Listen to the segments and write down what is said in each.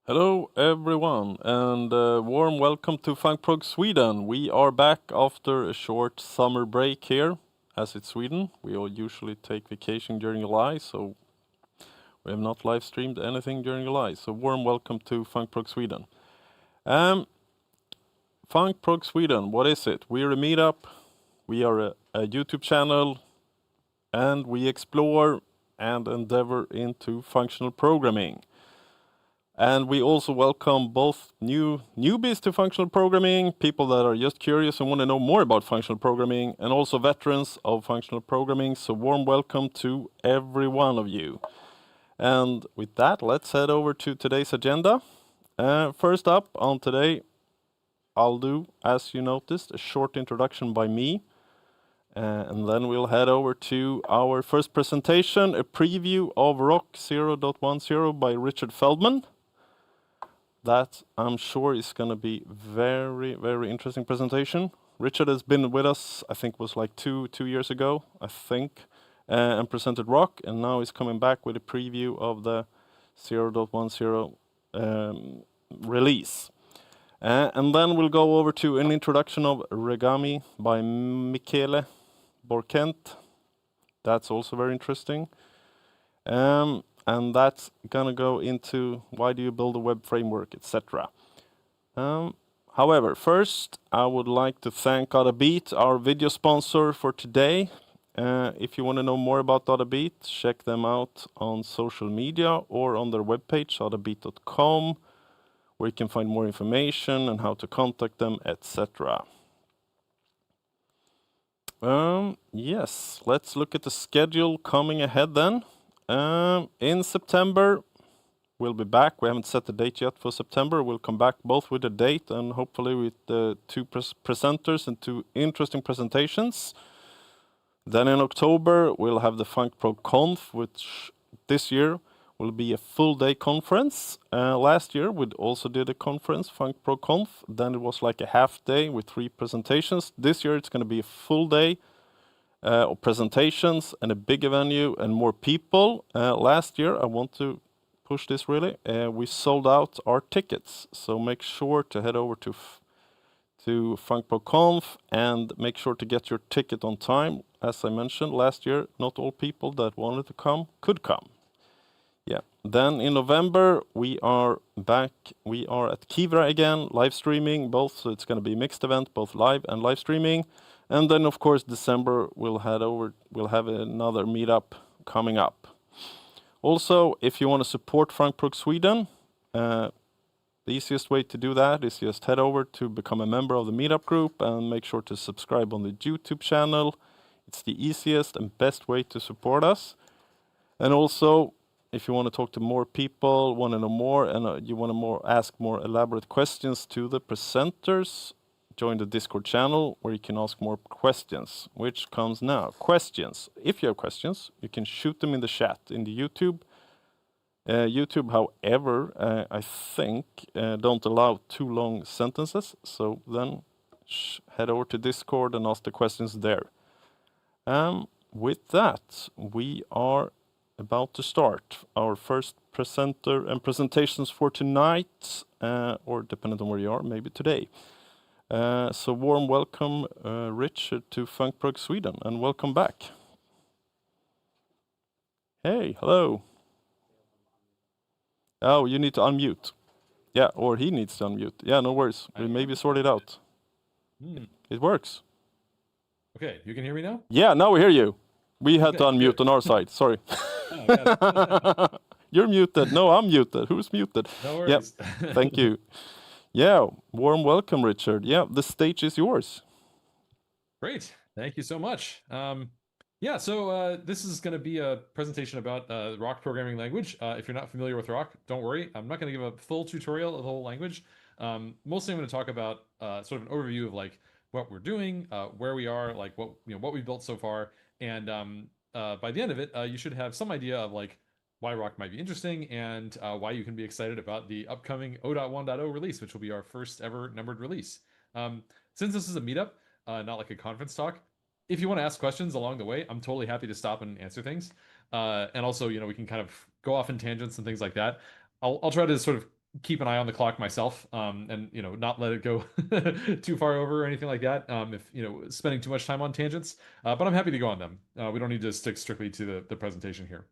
Hello everyone, and warm welcome to Func Prog Sweden. We are back after a short summer break here, as it's Sweden. We all usually take vacation during July, so we have not live streamed anything during July. So warm welcome to Func Prog Sweden. Func Prog Sweden, what is it? We're a meetup, we are a YouTube channel, and we explore and endeavor into functional programming. And we also welcome both newbies to functional programming, people that are just curious and want to know more about functional programming, and also veterans of functional programming. So warm welcome to every one of you. And with that, let's head over to today's agenda. First up on today, I'll do, as you noticed, a short introduction by me. And then we'll head over to our first presentation, a preview of Roc 0.10 by Richard Feldman. That I'm sure is going to be very, very interesting presentation. Richard has been with us, I think it was like two years ago, I think, and presented Roc, and now he's coming back with a preview of the 0.10 release. And then we'll go over to an introduction of Reagami by Michiel Borkent. That's also very interesting. And that's gonna go into why do you build a web framework, etc. However, first I would like to thank Ottabeat, our video sponsor for today. If you want to know more about Ottabeat, check them out on social media or on their webpage, ottabeat.com, where you can find more information and how to contact them, etc. Yes, let's look at the schedule coming ahead then. In September, we'll be back. We haven't set the date yet for September. We'll come back both with a date and hopefully with the two presenters and two interesting presentations. Then in October, we'll have the Func Prog Conf, which this year will be a full-day conference. Last year, we also did a conference, Func Prog Conf. Then it was like a half day with 3 presentations. This year, it's going to be a full day. Of presentations and a bigger venue and more people. Last year, I want to push this really, we sold out our tickets. So make sure to head over to Func Prog Conf and make sure to get your ticket on time. As I mentioned last year, not all people that wanted to come could come. Yeah. Then in November, we are back. We are at Kivra again, live streaming both. So it's going to be a mixed event, both live and live streaming. And then, of course, December, we'll have another meetup coming up. Also, if you want to support Func Prog Sweden, the easiest way to do that is just head over to become a member of the meetup group and make sure to subscribe on the YouTube channel. It's the easiest and best way to support us. And also, if you want to talk to more people, want to know more, and you want to ask more elaborate questions to the presenters, join the Discord channel where you can ask more questions, which comes now. Questions. If you have questions, you can shoot them in the chat in the YouTube. YouTube, however, I think don't allow too long sentences. So then head over to Discord and ask the questions there. With that, we are about to start our first presenter and presentations for tonight, or depending on where you are, maybe today. So warm welcome, Richard, to Func Prog Sweden, and welcome back. Hey, hello. Oh, you need to unmute. Yeah, or he needs to unmute. Yeah, no worries. We maybe sort it out. It works. Okay, you can hear me now? Yeah, now we hear you. We had to unmute on our side. Sorry. You're muted. No, I'm muted. Who's muted? No worries. Yep. Thank you. Yeah, warm welcome, Richard. Yeah, the stage is yours. Great. Thank you so much. Yeah, so this is going to be a presentation about the Roc programming language. If you're not familiar with Roc, don't worry. I'm not going to give a full tutorial of the whole language. Mostly I'm going to talk about sort of an overview of like what we're doing, where we are, like what we've built so far, and by the end of it, you should have some idea of like why Roc might be interesting and why you can be excited about the upcoming 0.1.0 release, which will be our first ever numbered release. Since this is a meetup, not like a conference talk, if you want to ask questions along the way, I'm totally happy to stop and answer things. And also, we can kind of go off in tangents and things like that. I'll try to sort of keep an eye on the clock myself, and not let it go too far over or anything like that. If spending too much time on tangents, but I'm happy to go on them. We don't need to stick strictly to the presentation here.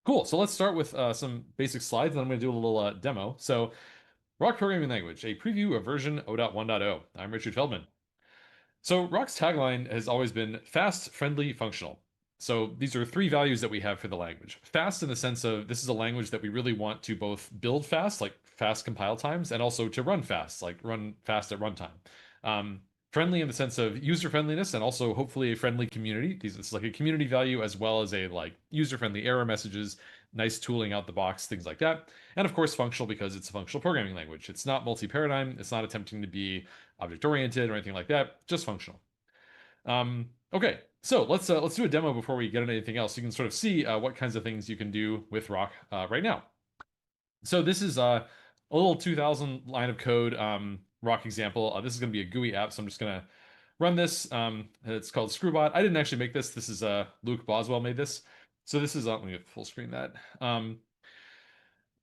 Cool. So let's start with some basic slides, and I'm going to do a little demo. So, Roc programming language, a preview of version 0.1.0. I'm Richard Feldman. So Roc's tagline has always been fast, friendly, functional. So these are three values that we have for the language. Fast in the sense of this is a language that we really want to both build fast, like fast compile times, and also to run fast, like run fast at runtime. Friendly in the sense of user friendliness and also hopefully a friendly community. This is like a community value as well as a like user friendly error messages, nice tooling out the box, things like that. And of course, functional because it's a functional programming language. It's not multi-paradigm. It's not attempting to be object-oriented or anything like that, just functional. Okay, so let's do a demo before we get into anything else. You can sort of see what kinds of things you can do with Roc right now. So this is a little 2000 line of code Roc example. This is going to be a GUI app, so I'm just going to run this. It's called Screwbot. I didn't actually make this. This is Luke Boswell made this. So this is let me full screen that.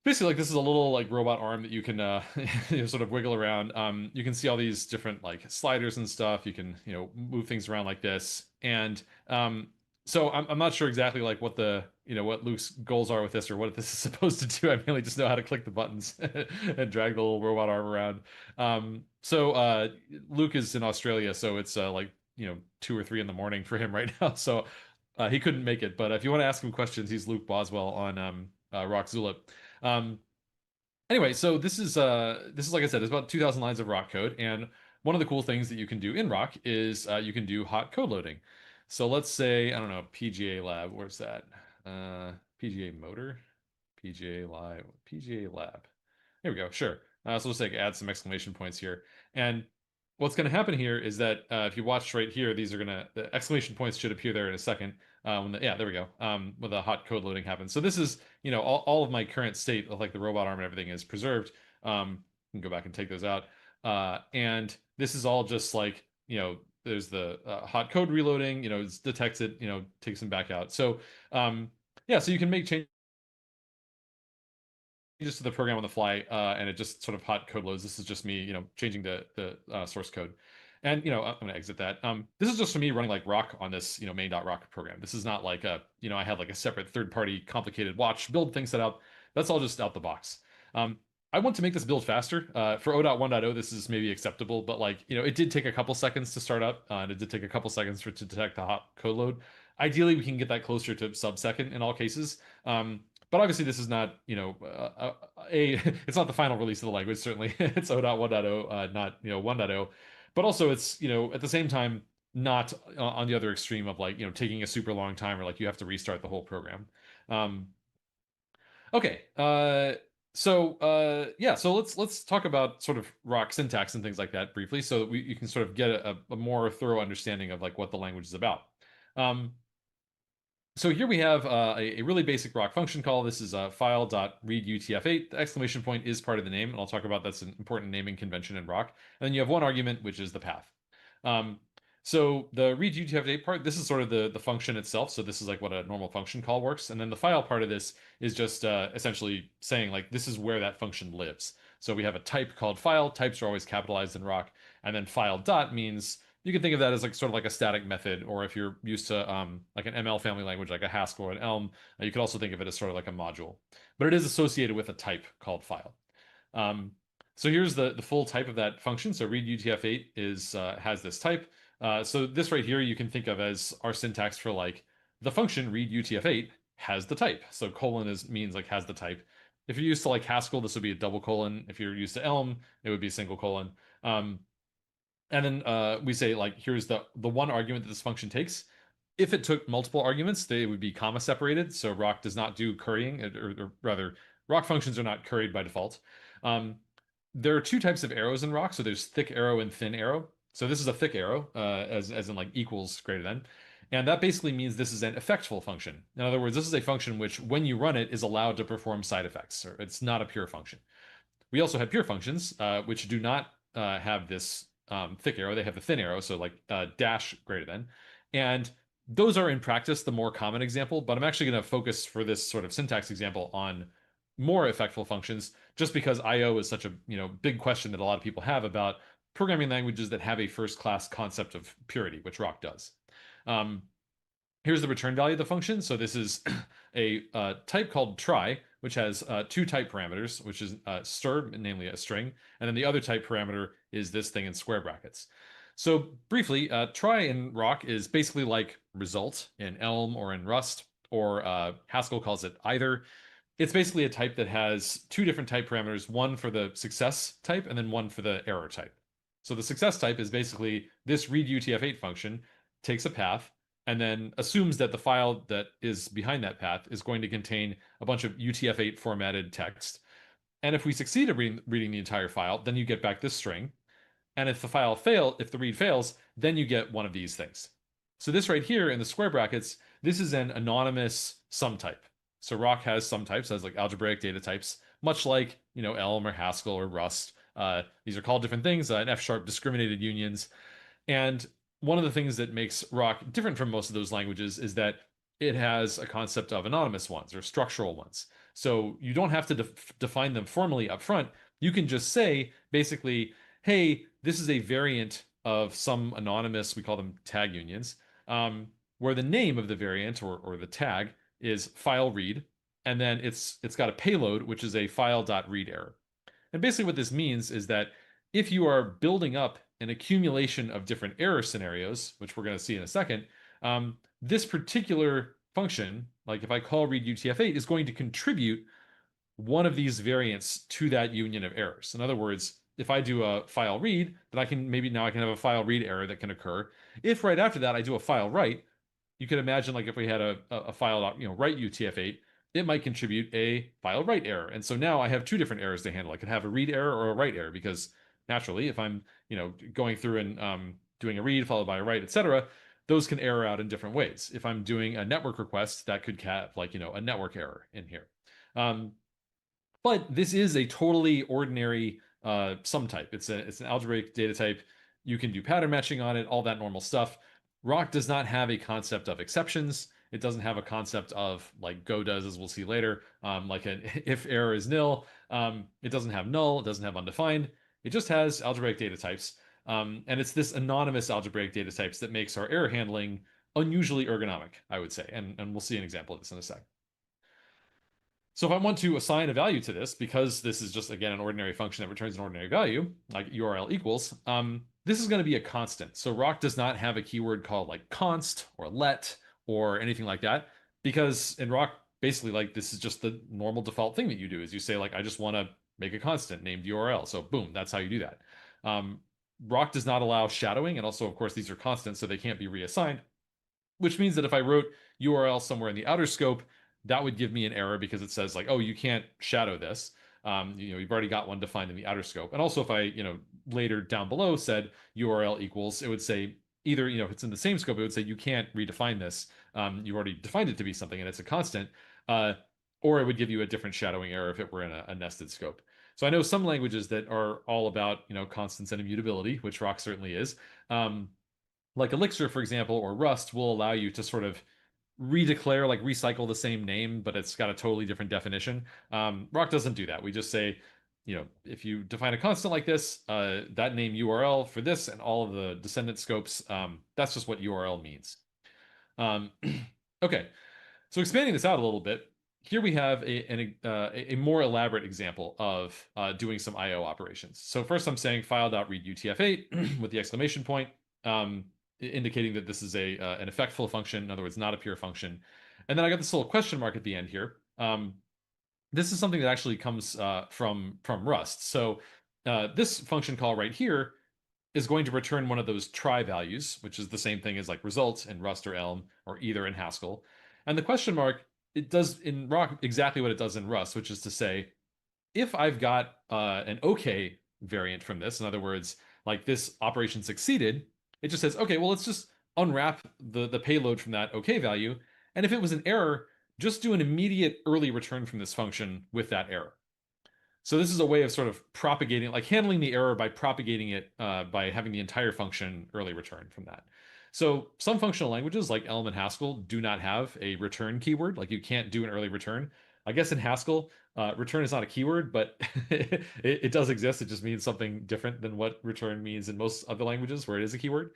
Basically, like this is a little like robot arm that you can sort of wiggle around. You can see all these different like sliders and stuff. You can move things around like this. And so I'm not sure exactly like what the what Luke's goals are with this or what this is supposed to do. I mainly just know how to click the buttons and drag the little robot arm around. So Luke is in Australia, so it's like 2 or 3 in the morning for him right now. So he couldn't make it. But if you want to ask him questions, he's Luke Boswell on Roc Zulip. Anyway, so this is like I said, it's about 2,000 lines of Roc code, and one of the cool things that you can do in Roc is you can do hot code loading. So let's say I don't know PGA Lab, where's that? PGA Motor, PGA Live, PGA Lab. Here we go. Sure. So let's like add some exclamation points here, and what's going to happen here is that if you watch right here, the exclamation points should appear there in a second. Yeah, there we go. When the hot code loading happens. So this is, all of my current state of like the robot arm and everything is preserved. You can go back and take those out. And this is all just like, there's the hot code reloading, it detects it, takes them back out. So yeah, so you can make changes to the program on the fly, and it just sort of hot code loads. This is just me, changing the source code. And I'm going to exit that. This is just for me running like Roc on this main.roc program. This is not like I had like a separate third-party complicated watch build thing set up. That's all just out the box. I want to make this build faster. For 0.1.0, this is maybe acceptable, but like it did take a couple seconds to start up, and it did take a couple seconds for it to detect the hot code load. Ideally, we can get that closer to sub-second in all cases. But obviously, this is not, it's not the final release of the language. Certainly, it's 0.1.0, not 1.0. But also, it's at the same time not on the other extreme of like taking a super long time or like you have to restart the whole program. Okay. Yeah. So let's talk about sort of Roc syntax and things like that briefly, so that you can sort of get a more thorough understanding of like what the language is about. So here we have a really basic Roc function call. This is file.readUTF-8. The exclamation point is part of the name, and I'll talk about that's an important naming convention in Roc. And then you have one argument, which is the path. So the readUTF-8 part, this is sort of the function itself. So this is like what a normal function call works. And then the file part of this is just essentially saying like this is where that function lives. So we have a type called file. Types are always capitalized in Roc. And then file dot means you can think of that as like sort of like a static method, or if you're used to like an ML family language like a Haskell or an Elm, you could also think of it as sort of like a module. But it is associated with a type called file. So here's the full type of that function. So readUTF-8 is has this type. So this right here you can think of as our syntax for like the function readUTF-8 has the type. So colon means like has the type. If you're used to like Haskell, this would be a double colon. If you're used to Elm, it would be a single colon. And then we say like here's the one argument that this function takes. If it took multiple arguments, they would be comma separated. So Roc does not do currying, or rather, Roc functions are not curried by default. There are two types of arrows in Roc. So there's thick arrow and thin arrow. So this is a thick arrow, as in like equals greater than. And that basically means this is an effectful function. In other words, this is a function which, when you run it, is allowed to perform side effects. Or it's not a pure function. We also have pure functions, which do not have this thick arrow. They have the thin arrow, so like dash greater than. And those are in practice the more common example, but I'm actually going to focus for this sort of syntax example on more effectful functions, just because IO is such a big question that a lot of people have about programming languages that have a first-class concept of purity, which Roc does. Here's the return value of the function. So this is a type called try, which has two type parameters, which is str, namely a string, and then the other type parameter is this thing in square brackets. So briefly, try in Roc is basically like result in Elm or in Rust, or Haskell calls it either. It's basically a type that has two different type parameters, one for the success type and then one for the error type. So the success type is basically this read UTF-8 function takes a path and then assumes that the file that is behind that path is going to contain a bunch of UTF-8 formatted text. And if we succeed at reading the entire file, then you get back this string. And if the read fails, then you get one of these things. So this right here in the square brackets, this is an anonymous sum type. So Roc has sum types, has like algebraic data types, much like Elm or Haskell or Rust. These are called different things, in F# discriminated unions. And one of the things that makes Roc different from most of those languages is that it has a concept of anonymous ones or structural ones. So you don't have to define them formally up front. You can just say, basically, hey, this is a variant of some anonymous, we call them tag unions, where the name of the variant or the tag is file read, and then it's got a payload, which is a file.read error. And basically what this means is that if you are building up an accumulation of different error scenarios, which we're going to see in a second, this particular function, like if I call read UTF-8, is going to contribute one of these variants to that union of errors. In other words, if I do a file read, then I can have a file read error that can occur. If right after that I do a file write, you could imagine like if we had a file write UTF-8, it might contribute a file write error. And so now I have two different errors to handle. I could have a read error or a write error, because naturally, if I'm going through and doing a read followed by a write, etc., those can error out in different ways. If I'm doing a network request, that could have like a network error in here. But this is a totally ordinary sum type. It's an algebraic data type. You can do pattern matching on it, all that normal stuff. Roc does not have a concept of exceptions. It doesn't have a concept of, like Go does, as we'll see later, like an if error is nil. It doesn't have null. It doesn't have undefined. It just has algebraic data types. And it's this anonymous algebraic data types that makes our error handling unusually ergonomic, I would say. And we'll see an example of this in a sec. So if I want to assign a value to this, because this is just, again, an ordinary function that returns an ordinary value, like URL equals, this is going to be a constant. So Roc does not have a keyword called like const or let or anything like that, because in Roc, basically, like this is just the normal default thing that you do is you say like, I just want to make a constant named URL. So boom, that's how you do that. Roc does not allow shadowing. And also, of course, these are constants, so they can't be reassigned, which means that if I wrote URL somewhere in the outer scope, that would give me an error because it says like, oh, you can't shadow this. You've already got one defined in the outer scope. And also if I, later down below said URL equals, it would say either, if it's in the same scope, it would say you can't redefine this. You already defined it to be something and it's a constant, or it would give you a different shadowing error if it were in a nested scope. So I know some languages that are all about, constants and immutability, which Roc certainly is. Like Elixir, for example, or Rust will allow you to sort of redeclare, like recycle the same name, but it's got a totally different definition. Roc doesn't do that. We just say, if you define a constant like this, that name URL for this and all of the descendant scopes, that's just what URL means. Okay, so expanding this out a little bit, here we have a more elaborate example of doing some IO operations. So first I'm saying file.read UTF-8 with the exclamation point, indicating that this is an effectful function, in other words, not a pure function. And then I got this little question mark at the end here. This is something that actually comes from Rust. So this function call right here is going to return one of those try values, which is the same thing as like result in Rust or Elm or either in Haskell. And the question mark, it does in Roc exactly what it does in Rust, which is to say, if I've got an OK variant from this, in other words, like this operation succeeded, it just says, okay, well, let's just unwrap the payload from that OK value. And if it was an error, just do an immediate early return from this function with that error. So this is a way of sort of propagating, like handling the error by propagating it by having the entire function early return from that. So some functional languages like Elm and Haskell do not have a return keyword, like you can't do an early return. I guess in Haskell, return is not a keyword, but it does exist. It just means something different than what return means in most other languages where it is a keyword.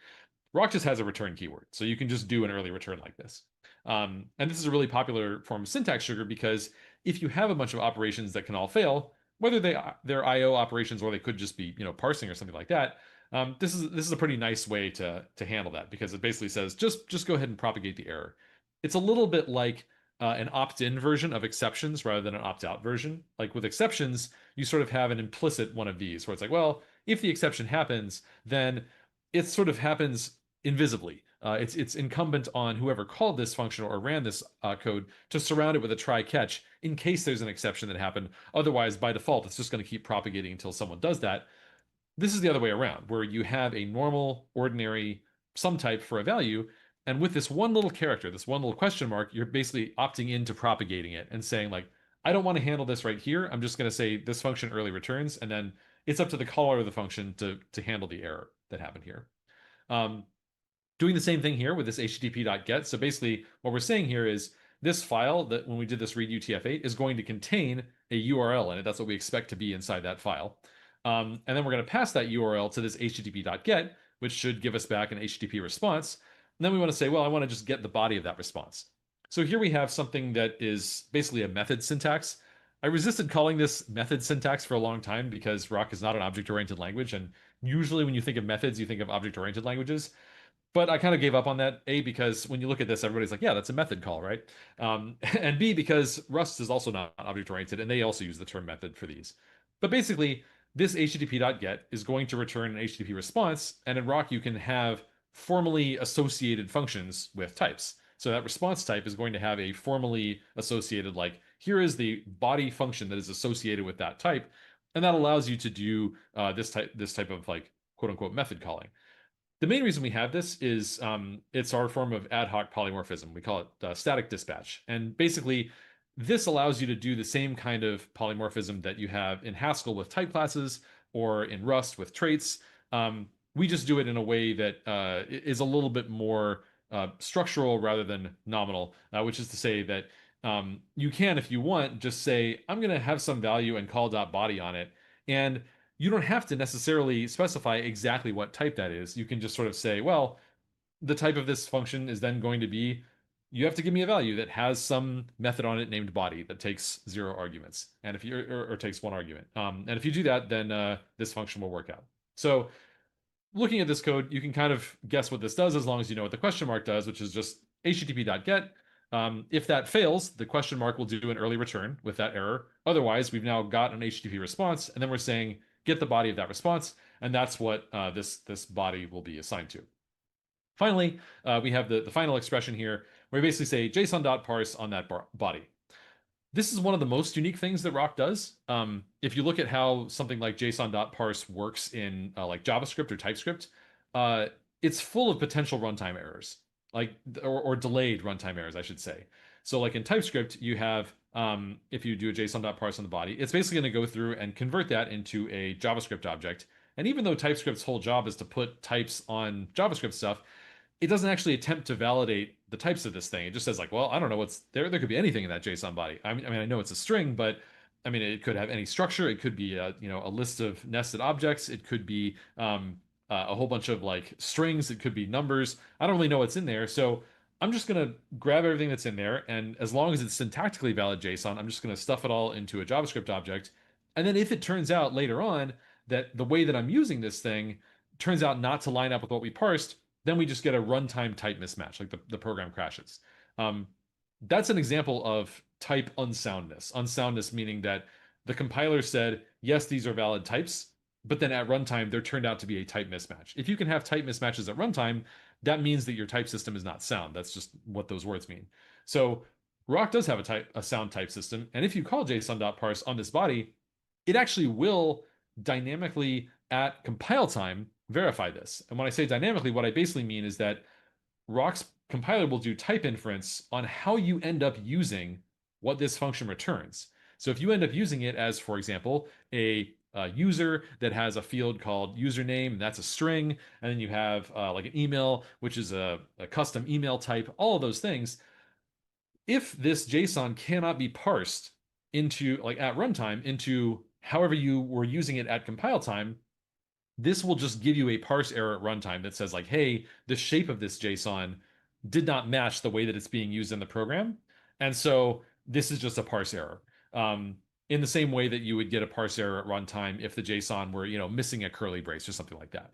Roc just has a return keyword, so you can just do an early return like this. And this is a really popular form of syntax sugar because if you have a bunch of operations that can all fail, whether they're IO operations or they could just be parsing or something like that, this is a pretty nice way to handle that because it basically says just go ahead and propagate the error. It's a little bit like an opt-in version of exceptions rather than an opt-out version. Like with exceptions, you sort of have an implicit one of these where it's like, well, if the exception happens, then it sort of happens invisibly. It's incumbent on whoever called this function or ran this code to surround it with a try catch in case there's an exception that happened. Otherwise, by default, it's just going to keep propagating until someone does that. This is the other way around, where you have a normal, ordinary sum type for a value, and with this one little character, this one little question mark, you're basically opting into propagating it and saying like, I don't want to handle this right here. I'm just going to say this function early returns, and then it's up to the caller of the function to handle the error that happened here. Doing the same thing here with this http.get. So basically what we're saying here is this file that when we did this read UTF-8 is going to contain a URL in it. That's what we expect to be inside that file. And then we're going to pass that URL to this http.get, which should give us back an HTTP response. And then we want to say, well, I want to just get the body of that response. So here we have something that is basically a method syntax. I resisted calling this method syntax for a long time because Roc is not an object-oriented language. And usually when you think of methods, you think of object-oriented languages. But I kind of gave up on that, A, because when you look at this, everybody's like, yeah, that's a method call, right? And B, because Rust is also not object-oriented, and they also use the term method for these. But basically, this http.get is going to return an HTTP response, and in Roc, you can have formally associated functions with types. So that response type is going to have a formally associated, like, here is the body function that is associated with that type, and that allows you to do this type of, like, quote-unquote method calling. The main reason we have this is it's our form of ad hoc polymorphism. We call it static dispatch. And basically, this allows you to do the same kind of polymorphism that you have in Haskell with type classes or in Rust with traits. We just do it in a way that is a little bit more structural rather than nominal, which is to say that you can, if you want, just say, I'm going to have some value and call .body on it. And you don't have to necessarily specify exactly what type that is. You can just sort of say, well, the type of this function is then going to be, you have to give me a value that has some method on it named body that takes 0 arguments, and if you or takes 1 argument. And if you do that, then this function will work out. So looking at this code, you can kind of guess what this does as long as you know what the question mark does, which is just http.get. If that fails, the question mark will do an early return with that error. Otherwise, we've now got an HTTP response, and then we're saying, get the body of that response, and that's what this body will be assigned to. Finally, we have the final expression here, where we basically say JSON.parse on that body. This is one of the most unique things that Roc does. If you look at how something like JSON.parse works in like JavaScript or TypeScript, it's full of potential runtime errors, like or delayed runtime errors, I should say. So like in TypeScript, you have if you do a JSON.parse on the body, it's basically going to go through and convert that into a JavaScript object. And even though TypeScript's whole job is to put types on JavaScript stuff, it doesn't actually attempt to validate the types of this thing. It just says like, well, I don't know what's there. There could be anything in that JSON body. I mean, I know it's a string, but I mean, it could have any structure. It could be a list of nested objects. It could be a whole bunch of like strings. It could be numbers. I don't really know what's in there. So I'm just going to grab everything that's in there. And as long as it's syntactically valid JSON, I'm just going to stuff it all into a JavaScript object. And then if it turns out later on that the way that I'm using this thing turns out not to line up with what we parsed, then we just get a runtime type mismatch, like the program crashes. That's an example of type unsoundness. Unsoundness meaning that the compiler said, yes, these are valid types, but then at runtime, there turned out to be a type mismatch. If you can have type mismatches at runtime, that means that your type system is not sound. That's just what those words mean. So Roc does have a sound type system. And if you call JSON.parse on this body, it actually will dynamically at compile time verify this. And when I say dynamically, what I basically mean is that Roc's compiler will do type inference on how you end up using what this function returns. So if you end up using it as, for example, a user that has a field called username, and that's a string, and then you have like an email, which is a custom email type, all of those things. If this JSON cannot be parsed into like at runtime into however you were using it at compile time, this will just give you a parse error at runtime that says like, hey, the shape of this JSON did not match the way that it's being used in the program. And so this is just a parse error. In the same way that you would get a parse error at runtime if the JSON were, missing a curly brace or something like that.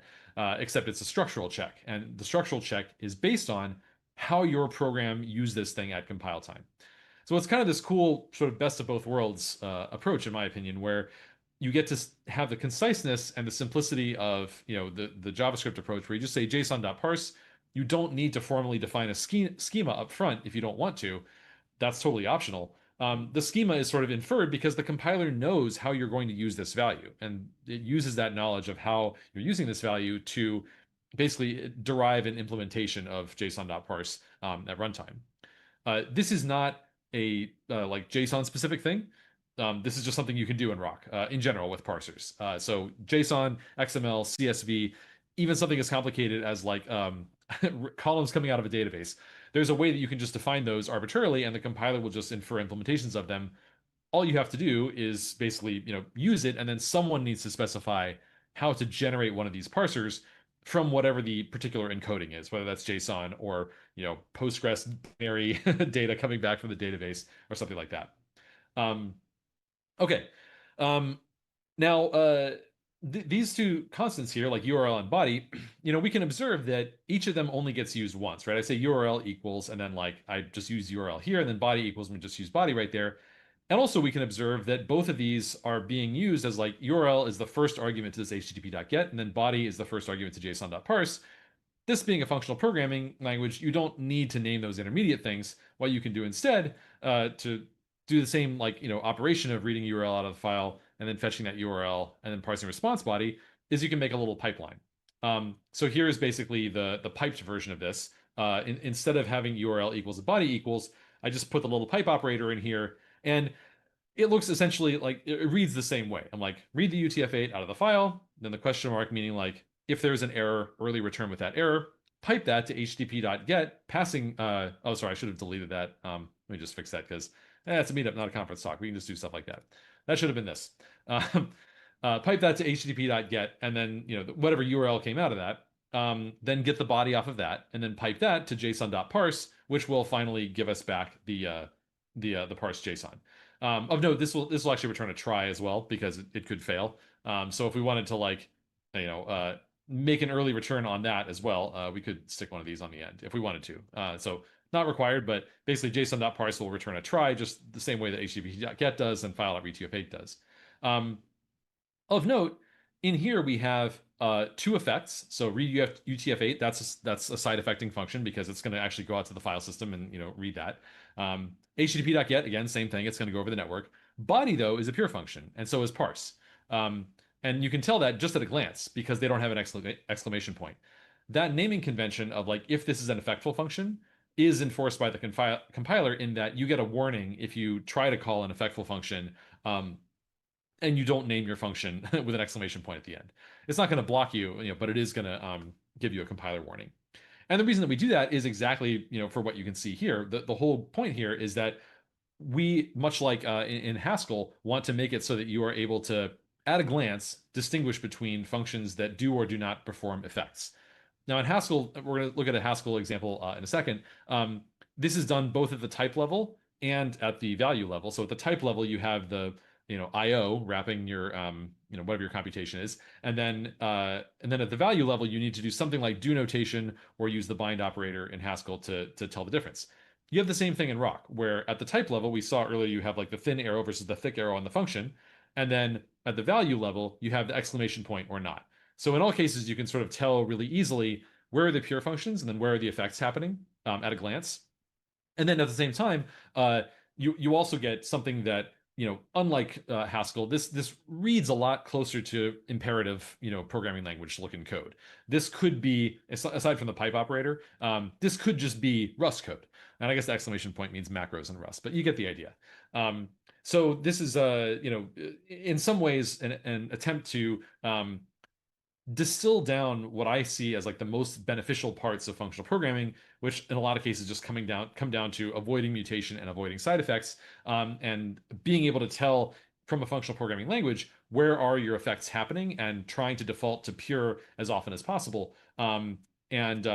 Except it's a structural check. And the structural check is based on how your program used this thing at compile time. So it's kind of this cool sort of best of both worlds approach, in my opinion, where you get to have the conciseness and the simplicity of the JavaScript approach, where you just say JSON.parse. You don't need to formally define a schema up front if you don't want to. That's totally optional. The schema is sort of inferred because the compiler knows how you're going to use this value, and it uses that knowledge of how you're using this value to basically derive an implementation of JSON.parse at runtime. This is not a like JSON specific thing. This is just something you can do in Roc in general with parsers. So JSON, XML, CSV, even something as complicated as like columns coming out of a database. There's a way that you can just define those arbitrarily, and the compiler will just infer implementations of them. All you have to do is basically, use it, and then someone needs to specify how to generate one of these parsers from whatever the particular encoding is, whether that's JSON or, Postgres binary data coming back from the database or something like that. Okay. Now, these two constants here, like URL and body, we can observe that each of them only gets used once, right? I say URL equals, and then like I just use URL here, and then body equals, and we just use body right there. And also we can observe that both of these are being used as like URL is the first argument to this HTTP.get, and then body is the first argument to JSON.parse. This being a functional programming language, you don't need to name those intermediate things. What you can do instead to do the same operation of reading URL out of the file and then fetching that URL and then parsing response body is you can make a little pipeline. So here is basically the piped version of this. Instead of having URL equals body equals, I just put the little pipe operator in here, and it looks essentially like it reads the same way. I'm like, read the UTF-8 out of the file, then the question mark meaning like if there's an error, early return with that error, pipe that to http.get passing. Oh, sorry, I should have deleted that. Let me just fix that because it's a meetup, not a conference talk. We can just do stuff like that. That should have been this. Pipe that to http.get, and then whatever URL came out of that. Then get the body off of that, and then pipe that to json.parse, which will finally give us back the parse JSON. Of note, this will actually return a try as well because it could fail. So if we wanted to make an early return on that as well, we could stick one of these on the end if we wanted to. So not required, but basically json.parse will return a try just the same way that http.get does and file.retf8 does. Of note, in here we have two effects. So read UTF-8, that's a side effecting function because it's going to actually go out to the file system and read that. http.get, again, same thing. It's going to go over the network. Body, though, is a pure function, and so is parse. And you can tell that just at a glance because they don't have an exclamation point. That naming convention of like, if this is an effectful function is enforced by the compiler in that you get a warning if you try to call an effectful function and you don't name your function with an exclamation point at the end. It's not going to block you, but it is going to give you a compiler warning. And the reason that we do that is exactly, for what you can see here. The whole point here is that we, much like in Haskell, want to make it so that you are able to, at a glance, distinguish between functions that do or do not perform effects. Now in Haskell, we're going to look at a Haskell example in a second. This is done both at the type level and at the value level. So at the type level, you have the IO wrapping your whatever your computation is, and then at the value level, you need to do something like do notation or use the bind operator in Haskell to tell the difference. You have the same thing in Roc, where at the type level, we saw earlier you have like the thin arrow versus the thick arrow on the function, and then at the value level, you have the exclamation point or not. So in all cases, you can sort of tell really easily where are the pure functions and then where are the effects happening at a glance. And then at the same time, you also get something that unlike Haskell, this reads a lot closer to imperative, programming language looking code. This could be, aside from the pipe operator, this could just be Rust code. And I guess the exclamation point means macros in Rust, but you get the idea. So this is, in some ways, an attempt to distill down what I see as like the most beneficial parts of functional programming, which in a lot of cases just come down to avoiding mutation and avoiding side effects, and being able to tell from a functional programming language where are your effects happening and trying to default to pure as often as possible, and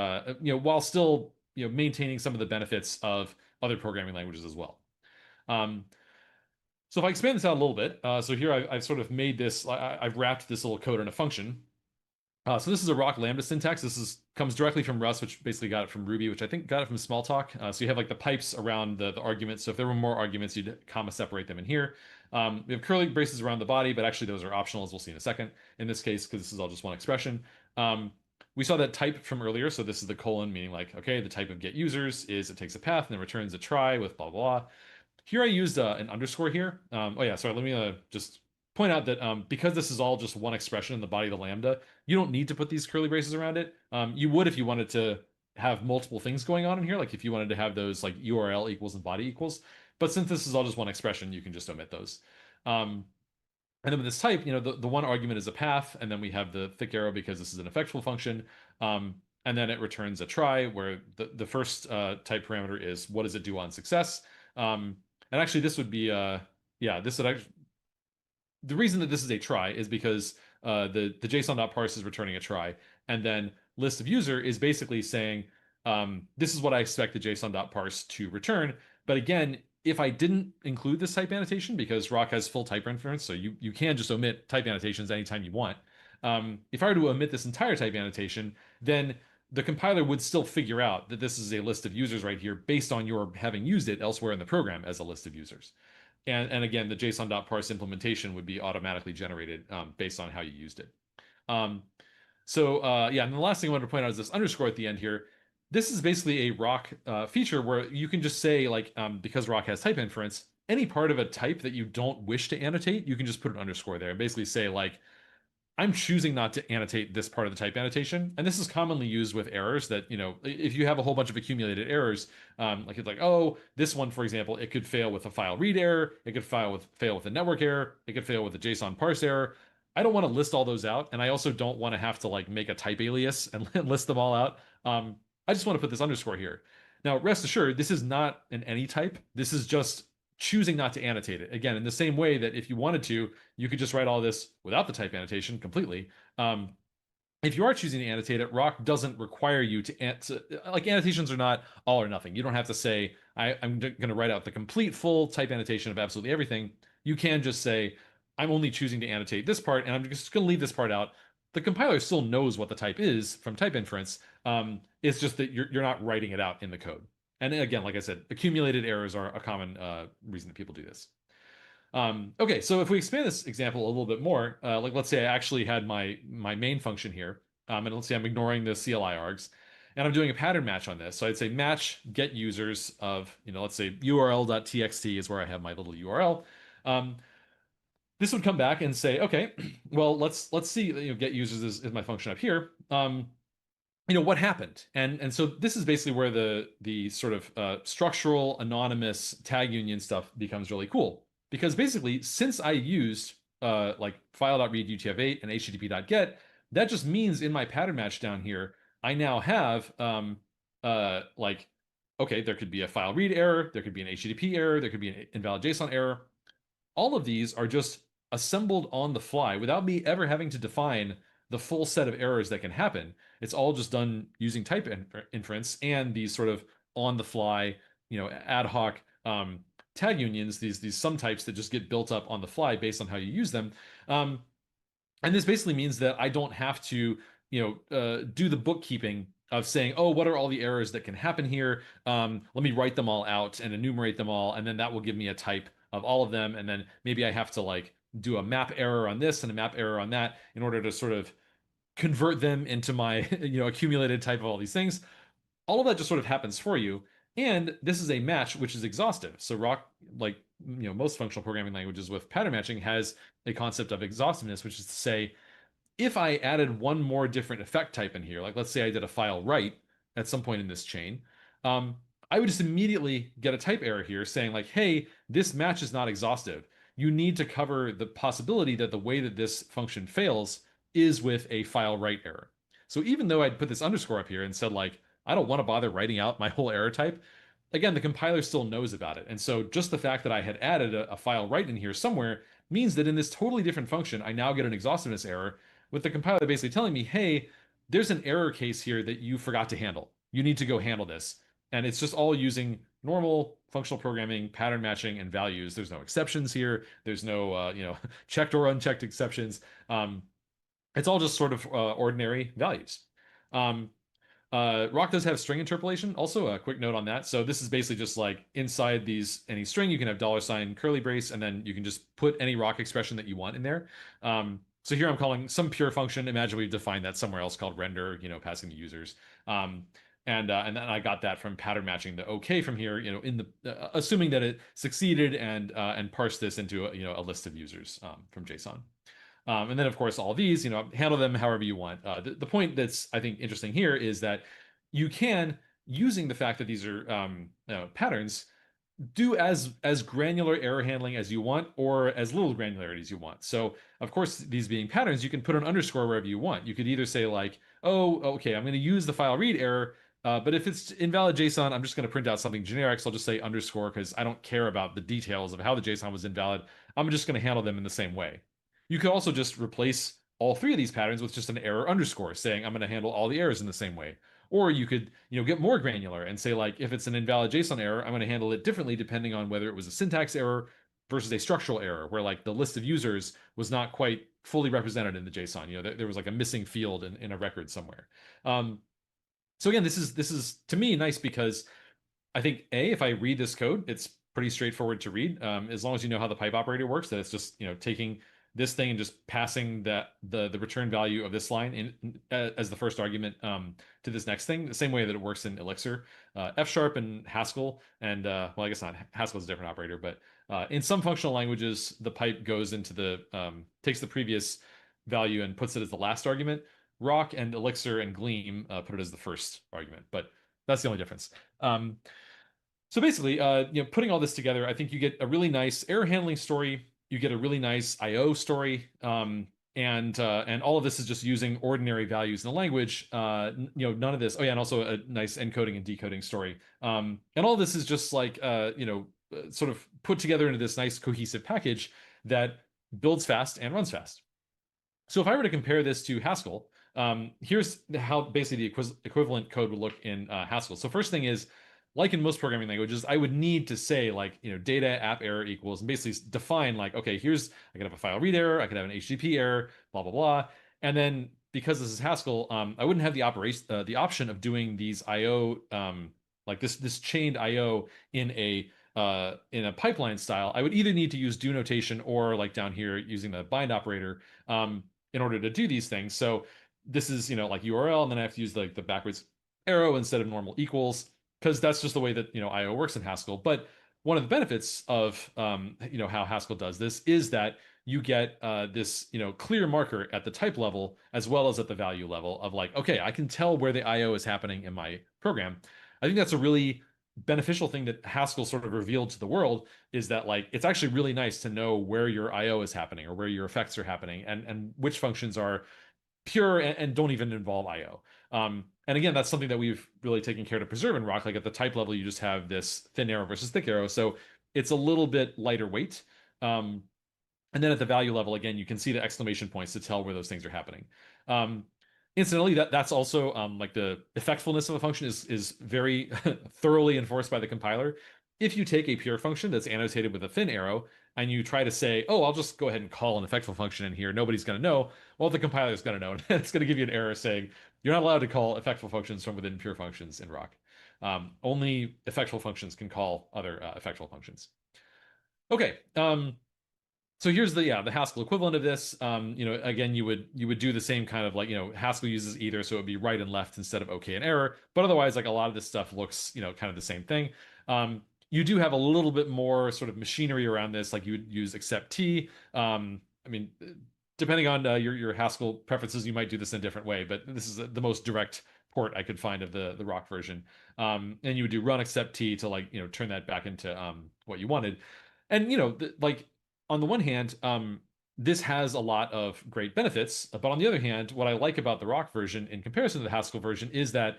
while still maintaining some of the benefits of other programming languages as well. So if I expand this out a little bit, so here I've sort of made this, I've wrapped this little code in a function. So this is a Roc Lambda syntax. This comes directly from Rust, which basically got it from Ruby, which I think got it from Smalltalk. So you have like the pipes around the arguments. So if there were more arguments, you'd comma separate them in here. We have curly braces around the body, but actually those are optional, as we'll see in a second. In this case, because this is all just one expression. We saw that type from earlier. So this is the colon, meaning like, okay, the type of get users is it takes a path and then returns a try with blah, blah, blah. Here I used an underscore here. Oh yeah, sorry, let me just point out that because this is all just one expression in the body of the lambda, you don't need to put these curly braces around it. You would if you wanted to have multiple things going on in here, like if you wanted to have those like URL equals and body equals. But since this is all just one expression, you can just omit those. And then with this type, the one argument is a path, and then we have the thick arrow because this is an effectful function. And then it returns a try, where the first type parameter is what does it do on success. And actually, this would be this would actually, the reason that this is a try is because the JSON.parse is returning a try, and then list of user is basically saying this is what I expect the JSON.parse to return. But again, if I didn't include this type annotation, because Roc has full type inference, so you can just omit type annotations anytime you want. If I were to omit this entire type annotation, then the compiler would still figure out that this is a list of users right here based on your having used it elsewhere in the program as a list of users. And again, the JSON.parse implementation would be automatically generated based on how you used it. And the last thing I wanted to point out is this underscore at the end here. This is basically a Roc feature where you can just say, like, because Roc has type inference, any part of a type that you don't wish to annotate, you can just put an underscore there and basically say, like, I'm choosing not to annotate this part of the type annotation. And this is commonly used with errors that, if you have a whole bunch of accumulated errors, like it's like, oh, this one, for example, it could fail with a file read error. It could fail with a network error. It could fail with a JSON parse error. I don't want to list all those out. And I also don't want to have to like make a type alias and list them all out. I just want to put this underscore here. Now, rest assured, this is not an any type. This is just choosing not to annotate it. Again, in the same way that if you wanted to, you could just write all this without the type annotation completely. If you are choosing to annotate it, Roc doesn't require you to like annotations are not all or nothing. You don't have to say, I'm going to write out the complete full type annotation of absolutely everything. You can just say, I'm only choosing to annotate this part, and I'm just going to leave this part out. The compiler still knows what the type is from type inference. It's just that you're not writing it out in the code. And again, like I said, accumulated errors are a common reason that people do this. Okay, so if we expand this example a little bit more, like let's say I actually had my main function here, and let's say I'm ignoring the CLI args, and I'm doing a pattern match on this. So I'd say match get users of, let's say url.txt is where I have my little URL. This would come back and say, okay, well, let's see, get users is my function up here. What happened, and so this is basically where the sort of structural anonymous tag union stuff becomes really cool, because basically since I used like file.read utf8 and http.get, that just means in my pattern match down here I now have like, okay, there could be a file read error, there could be an http error, there could be an invalid JSON error. All of these are just assembled on the fly without me ever having to define the full set of errors that can happen. It's all just done using type inference and these sort of on the fly, ad hoc tag unions, these sum types that just get built up on the fly based on how you use them. And this basically means that I don't have to, do the bookkeeping of saying, oh, what are all the errors that can happen here? Let me write them all out and enumerate them all, and then that will give me a type of all of them. And then maybe I have to like do a map error on this and a map error on that in order to sort of convert them into my accumulated type of all these things. All of that just sort of happens for you. And this is a match which is exhaustive. So Roc, like most functional programming languages with pattern matching, has a concept of exhaustiveness, which is to say, if I added one more different effect type in here, like let's say I did a file write at some point in this chain, I would just immediately get a type error here saying like, hey, this match is not exhaustive. You need to cover the possibility that the way that this function fails is with a file write error. So even though I'd put this underscore up here and said like, I don't want to bother writing out my whole error type, again, the compiler still knows about it. And so just the fact that I had added a file write in here somewhere means that in this totally different function, I now get an exhaustiveness error with the compiler basically telling me, hey, there's an error case here that you forgot to handle. You need to go handle this. And it's just all using normal functional programming, pattern matching, and values. There's no exceptions here. There's no, checked or unchecked exceptions. It's all just sort of ordinary values. Roc does have string interpolation. Also, a quick note on that. So this is basically just like inside any string, you can have $ curly brace, and then you can just put any Roc expression that you want in there. So here I'm calling some pure function. Imagine we've defined that somewhere else called render, passing the users. And then I got that from pattern matching the OK from here, in the assuming that it succeeded and parsed this into a list of users from JSON. And then, of course, all these, handle them however you want. The point that's, I think, interesting here is that you can, using the fact that these are patterns, do as granular error handling as you want or as little granularity as you want. So, of course, these being patterns, you can put an underscore wherever you want. You could either say like, oh, okay, I'm going to use the file read error, but if it's invalid JSON, I'm just going to print out something generic. So I'll just say underscore because I don't care about the details of how the JSON was invalid. I'm just going to handle them in the same way. You could also just replace all three of these patterns with just an error underscore saying I'm going to handle all the errors in the same way. Or you could, get more granular and say like, if it's an invalid JSON error, I'm going to handle it differently depending on whether it was a syntax error versus a structural error, where like the list of users was not quite fully represented in the JSON. There was like a missing field in a record somewhere. So again, this is to me nice because I think if I read this code, it's pretty straightforward to read. As long as you know how the pipe operator works, that it's just taking this thing and just passing the return value of this line in as the first argument to this next thing, the same way that it works in Elixir. F# and Haskell, and well, I guess not. Haskell is a different operator, but in some functional languages, the pipe goes into takes the previous value and puts it as the last argument. Roc and Elixir and Gleam put it as the first argument, but that's the only difference. So basically, putting all this together, I think you get a really nice error handling story. You get a really nice I/O story, and all of this is just using ordinary values in the language. None of this. Oh yeah, and also a nice encoding and decoding story. And all of this is just like sort of put together into this nice cohesive package that builds fast and runs fast. So if I were to compare this to Haskell, here's how basically the equivalent code would look in Haskell. So first thing is, like in most programming languages, I would need to say like, data app error equals, and basically define like, okay, I could have a file read error, I could have an HTTP error, blah, blah, blah. And then because this is Haskell, I wouldn't have the option of doing these IO, like this chained IO in a pipeline style. I would either need to use do notation or like down here using the bind operator in order to do these things. So this is, like URL, and then I have to use like the backwards arrow instead of normal equals, because that's just the way that IO works in Haskell. But one of the benefits of how Haskell does this is that you get this clear marker at the type level as well as at the value level of like, okay, I can tell where the IO is happening in my program. I think that's a really beneficial thing that Haskell sort of revealed to the world, is that like it's actually really nice to know where your IO is happening or where your effects are happening and which functions are pure and don't even involve IO. And again, that's something that we've really taken care to preserve in Roc. Like at the type level, you just have this thin arrow versus thick arrow. So it's a little bit lighter weight. And then at the value level, again, you can see the exclamation points to tell where those things are happening. Incidentally, that's also like the effectfulness of a function is very thoroughly enforced by the compiler. If you take a pure function that's annotated with a thin arrow and you try to say, oh, I'll just go ahead and call an effectful function in here, nobody's going to know. Well, the compiler is going to know, and it's going to give you an error saying you're not allowed to call effectful functions from within pure functions in Roc. Only effectful functions can call other effectful functions. Okay. So here's the Haskell equivalent of this. Again, you would do the same kind of like, Haskell uses either, so it would be right and left instead of OK and error. But otherwise, like a lot of this stuff looks, kind of the same thing. You do have a little bit more sort of machinery around this, like you would use except T. Depending on your Haskell preferences, you might do this in a different way, but this is the most direct port I could find of the Roc version. And you would do run except T to like, turn that back into what you wanted. And, like on the one hand, this has a lot of great benefits. But on the other hand, what I like about the Roc version in comparison to the Haskell version is that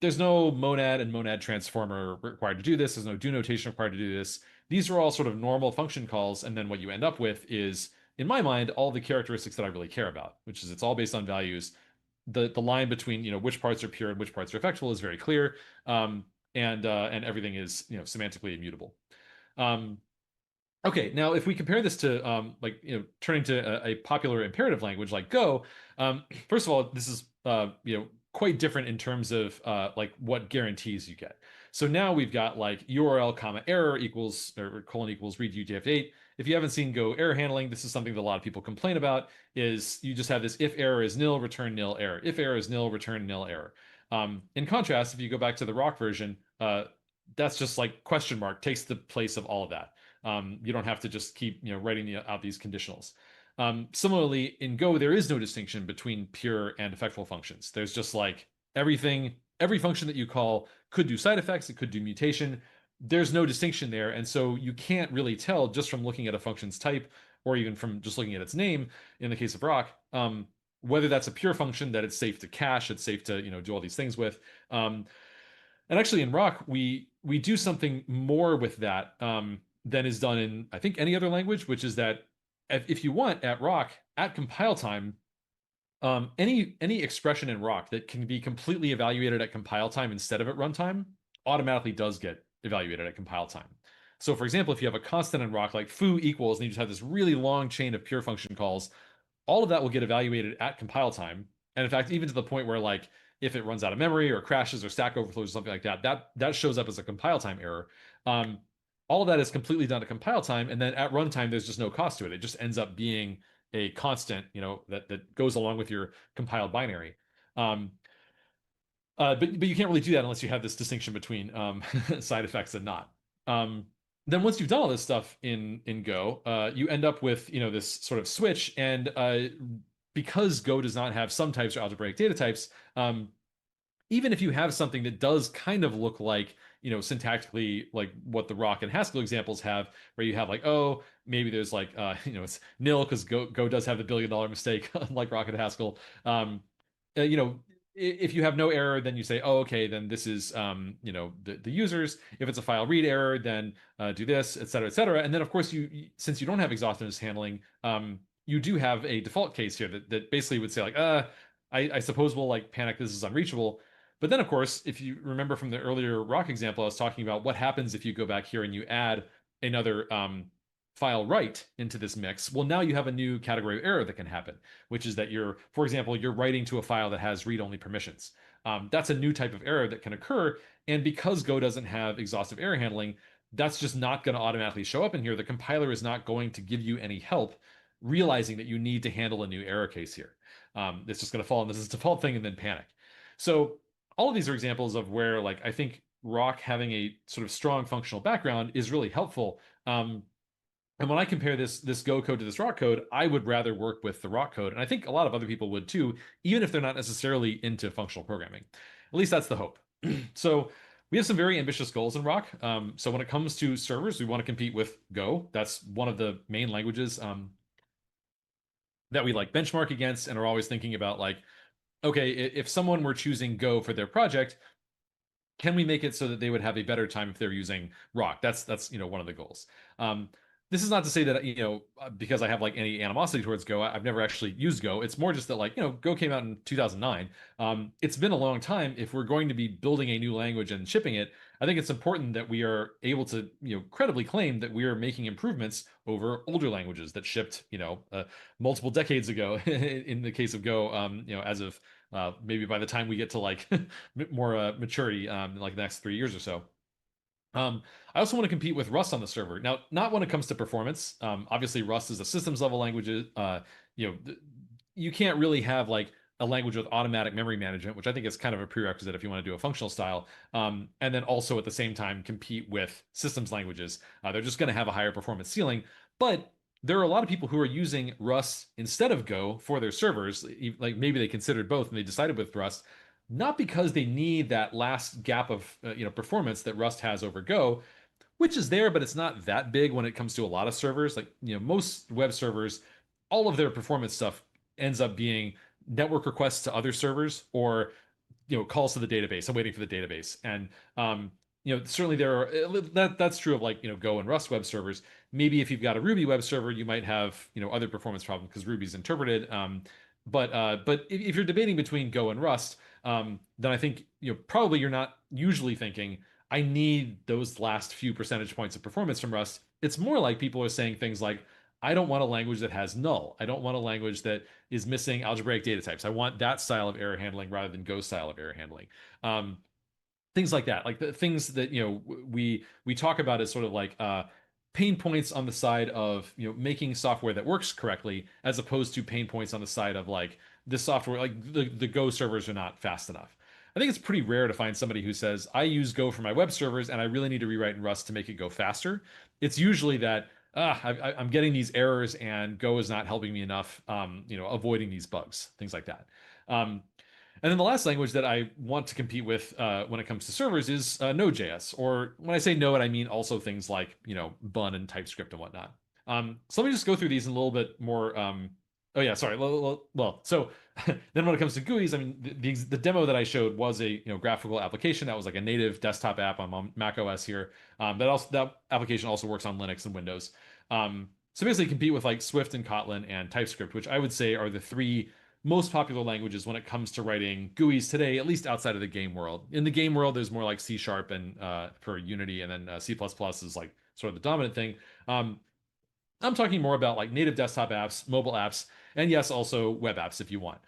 there's no monad and monad transformer required to do this. There's no do notation required to do this. These are all sort of normal function calls. And then what you end up with is, in my mind, all the characteristics that I really care about, which is it's all based on values. The line between which parts are pure and which parts are effectual is very clear, and everything is semantically immutable. Okay, now if we compare this to turning to a popular imperative language like Go, first of all, this is quite different in terms of like what guarantees you get. So now we've got like URL comma error equals or colon equals read UTF-8. If you haven't seen Go error handling, this is something that a lot of people complain about. Is you just have this if error is nil, return nil error. If error is nil, return nil error. In contrast, if you go back to the Roc version, that's just like question mark takes the place of all of that. You don't have to just keep writing out these conditionals. Similarly, in Go, there is no distinction between pure and effectual functions. There's just like every function that you call could do side effects, it could do mutation. There's no distinction there. And so you can't really tell just from looking at a function's type or even from just looking at its name in the case of Roc, whether that's a pure function that it's safe to cache, it's safe to do all these things with. And actually in Roc, we do something more with that than is done in, I think, any other language, which is that if you want at Roc, at compile time, any expression in Roc that can be completely evaluated at compile time instead of at runtime automatically does get evaluated at compile time. So for example, if you have a constant in Roc like foo equals, and you just have this really long chain of pure function calls, all of that will get evaluated at compile time. And in fact, even to the point where like if it runs out of memory or crashes or stack overflows or something like that, that shows up as a compile time error. All of that is completely done at compile time, and then at runtime, there's just no cost to it. It just ends up being a constant, that goes along with your compiled binary. But you can't really do that unless you have this distinction between side effects and not. Then once you've done all this stuff in Go, you end up with this sort of switch, and because Go does not have sum types or algebraic data types, even if you have something that does kind of look like syntactically like what the Roc and Haskell examples have, where you have like, oh, maybe there's like it's nil because Go does have the $1 billion mistake unlike Roc and Haskell. If you have no error, then you say, oh, okay, then this is the users. If it's a file read error, then do this, et cetera, et cetera. And then of course since you don't have exhaustiveness handling, you do have a default case here that basically would say like, I suppose we'll like panic, this is unreachable. But then, of course, if you remember from the earlier Roc example, I was talking about what happens if you go back here and you add another file write into this mix. Well, now you have a new category of error that can happen, which is that for example, you're writing to a file that has read-only permissions. That's a new type of error that can occur. And because Go doesn't have exhaustive error handling, that's just not going to automatically show up in here. The compiler is not going to give you any help realizing that you need to handle a new error case here. It's just going to fall in this default thing and then panic. So all of these are examples of where like I think Roc having a sort of strong functional background is really helpful. And when I compare this Go code to this Roc code, I would rather work with the Roc code. And I think a lot of other people would too, even if they're not necessarily into functional programming. At least that's the hope. So we have some very ambitious goals in Roc. So when it comes to servers, we want to compete with Go. That's one of the main languages that we like benchmark against and are always thinking about like, okay, if someone were choosing Go for their project, can we make it so that they would have a better time if they're using Roc? That's one of the goals. This is not to say that because I have like any animosity towards Go, I've never actually used Go. It's more just that like Go came out in 2009. It's been a long time. If we're going to be building a new language and shipping it, I think it's important that we are able to credibly claim that we are making improvements over older languages that shipped multiple decades ago. In the case of Go, as of maybe by the time we get to like more maturity, like the next 3 years or so. I also want to compete with Rust on the server. Now, not when it comes to performance. Obviously, Rust is a systems level language. You can't really have like a language with automatic memory management, which I think is kind of a prerequisite if you want to do a functional style. And then also at the same time compete with systems languages. They're just going to have a higher performance ceiling. But there are a lot of people who are using Rust instead of Go for their servers. Like maybe they considered both and they decided with Rust, not because they need that last gap of performance that Rust has over Go, which is there, but it's not that big when it comes to a lot of servers. Like most web servers all of their performance stuff ends up being network requests to other servers or calls to the database. I'm waiting for the database. And certainly there are that's true of like Go and Rust web servers. Maybe if you've got a Ruby web server, you might have other performance problems because Ruby's interpreted. But if you're debating between Go and Rust, then I think probably you're not usually thinking I need those last few percentage points of performance from Rust. It's more like people are saying things like, I don't want a language that has null. I don't want a language that is missing algebraic data types. I want that style of error handling rather than Go style of error handling. Things like that, like the things that we talk about as sort of like pain points on the side of making software that works correctly, as opposed to pain points on the side of like the software, like the Go servers are not fast enough. I think it's pretty rare to find somebody who says, I use Go for my web servers and I really need to rewrite in Rust to make it go faster. It's usually that I'm getting these errors and Go is not helping me enough, avoiding these bugs, things like that. And then the last language that I want to compete with when it comes to servers is Node.js. Or when I say Node, I mean also things like, Bun and TypeScript and whatnot. So let me just go through these in a little bit more. Oh yeah, sorry. Well, so then when it comes to GUIs, I mean, the demo that I showed was a graphical application that was like a native desktop app on Mac OS here. That application also works on Linux and Windows. So basically compete with like Swift and Kotlin and TypeScript, which I would say are the three most popular languages when it comes to writing GUIs today, at least outside of the game world. In the game world, there's more like C# and for Unity, and then C++ is like sort of the dominant thing. I'm talking more about like native desktop apps, mobile apps, and yes, also web apps if you want.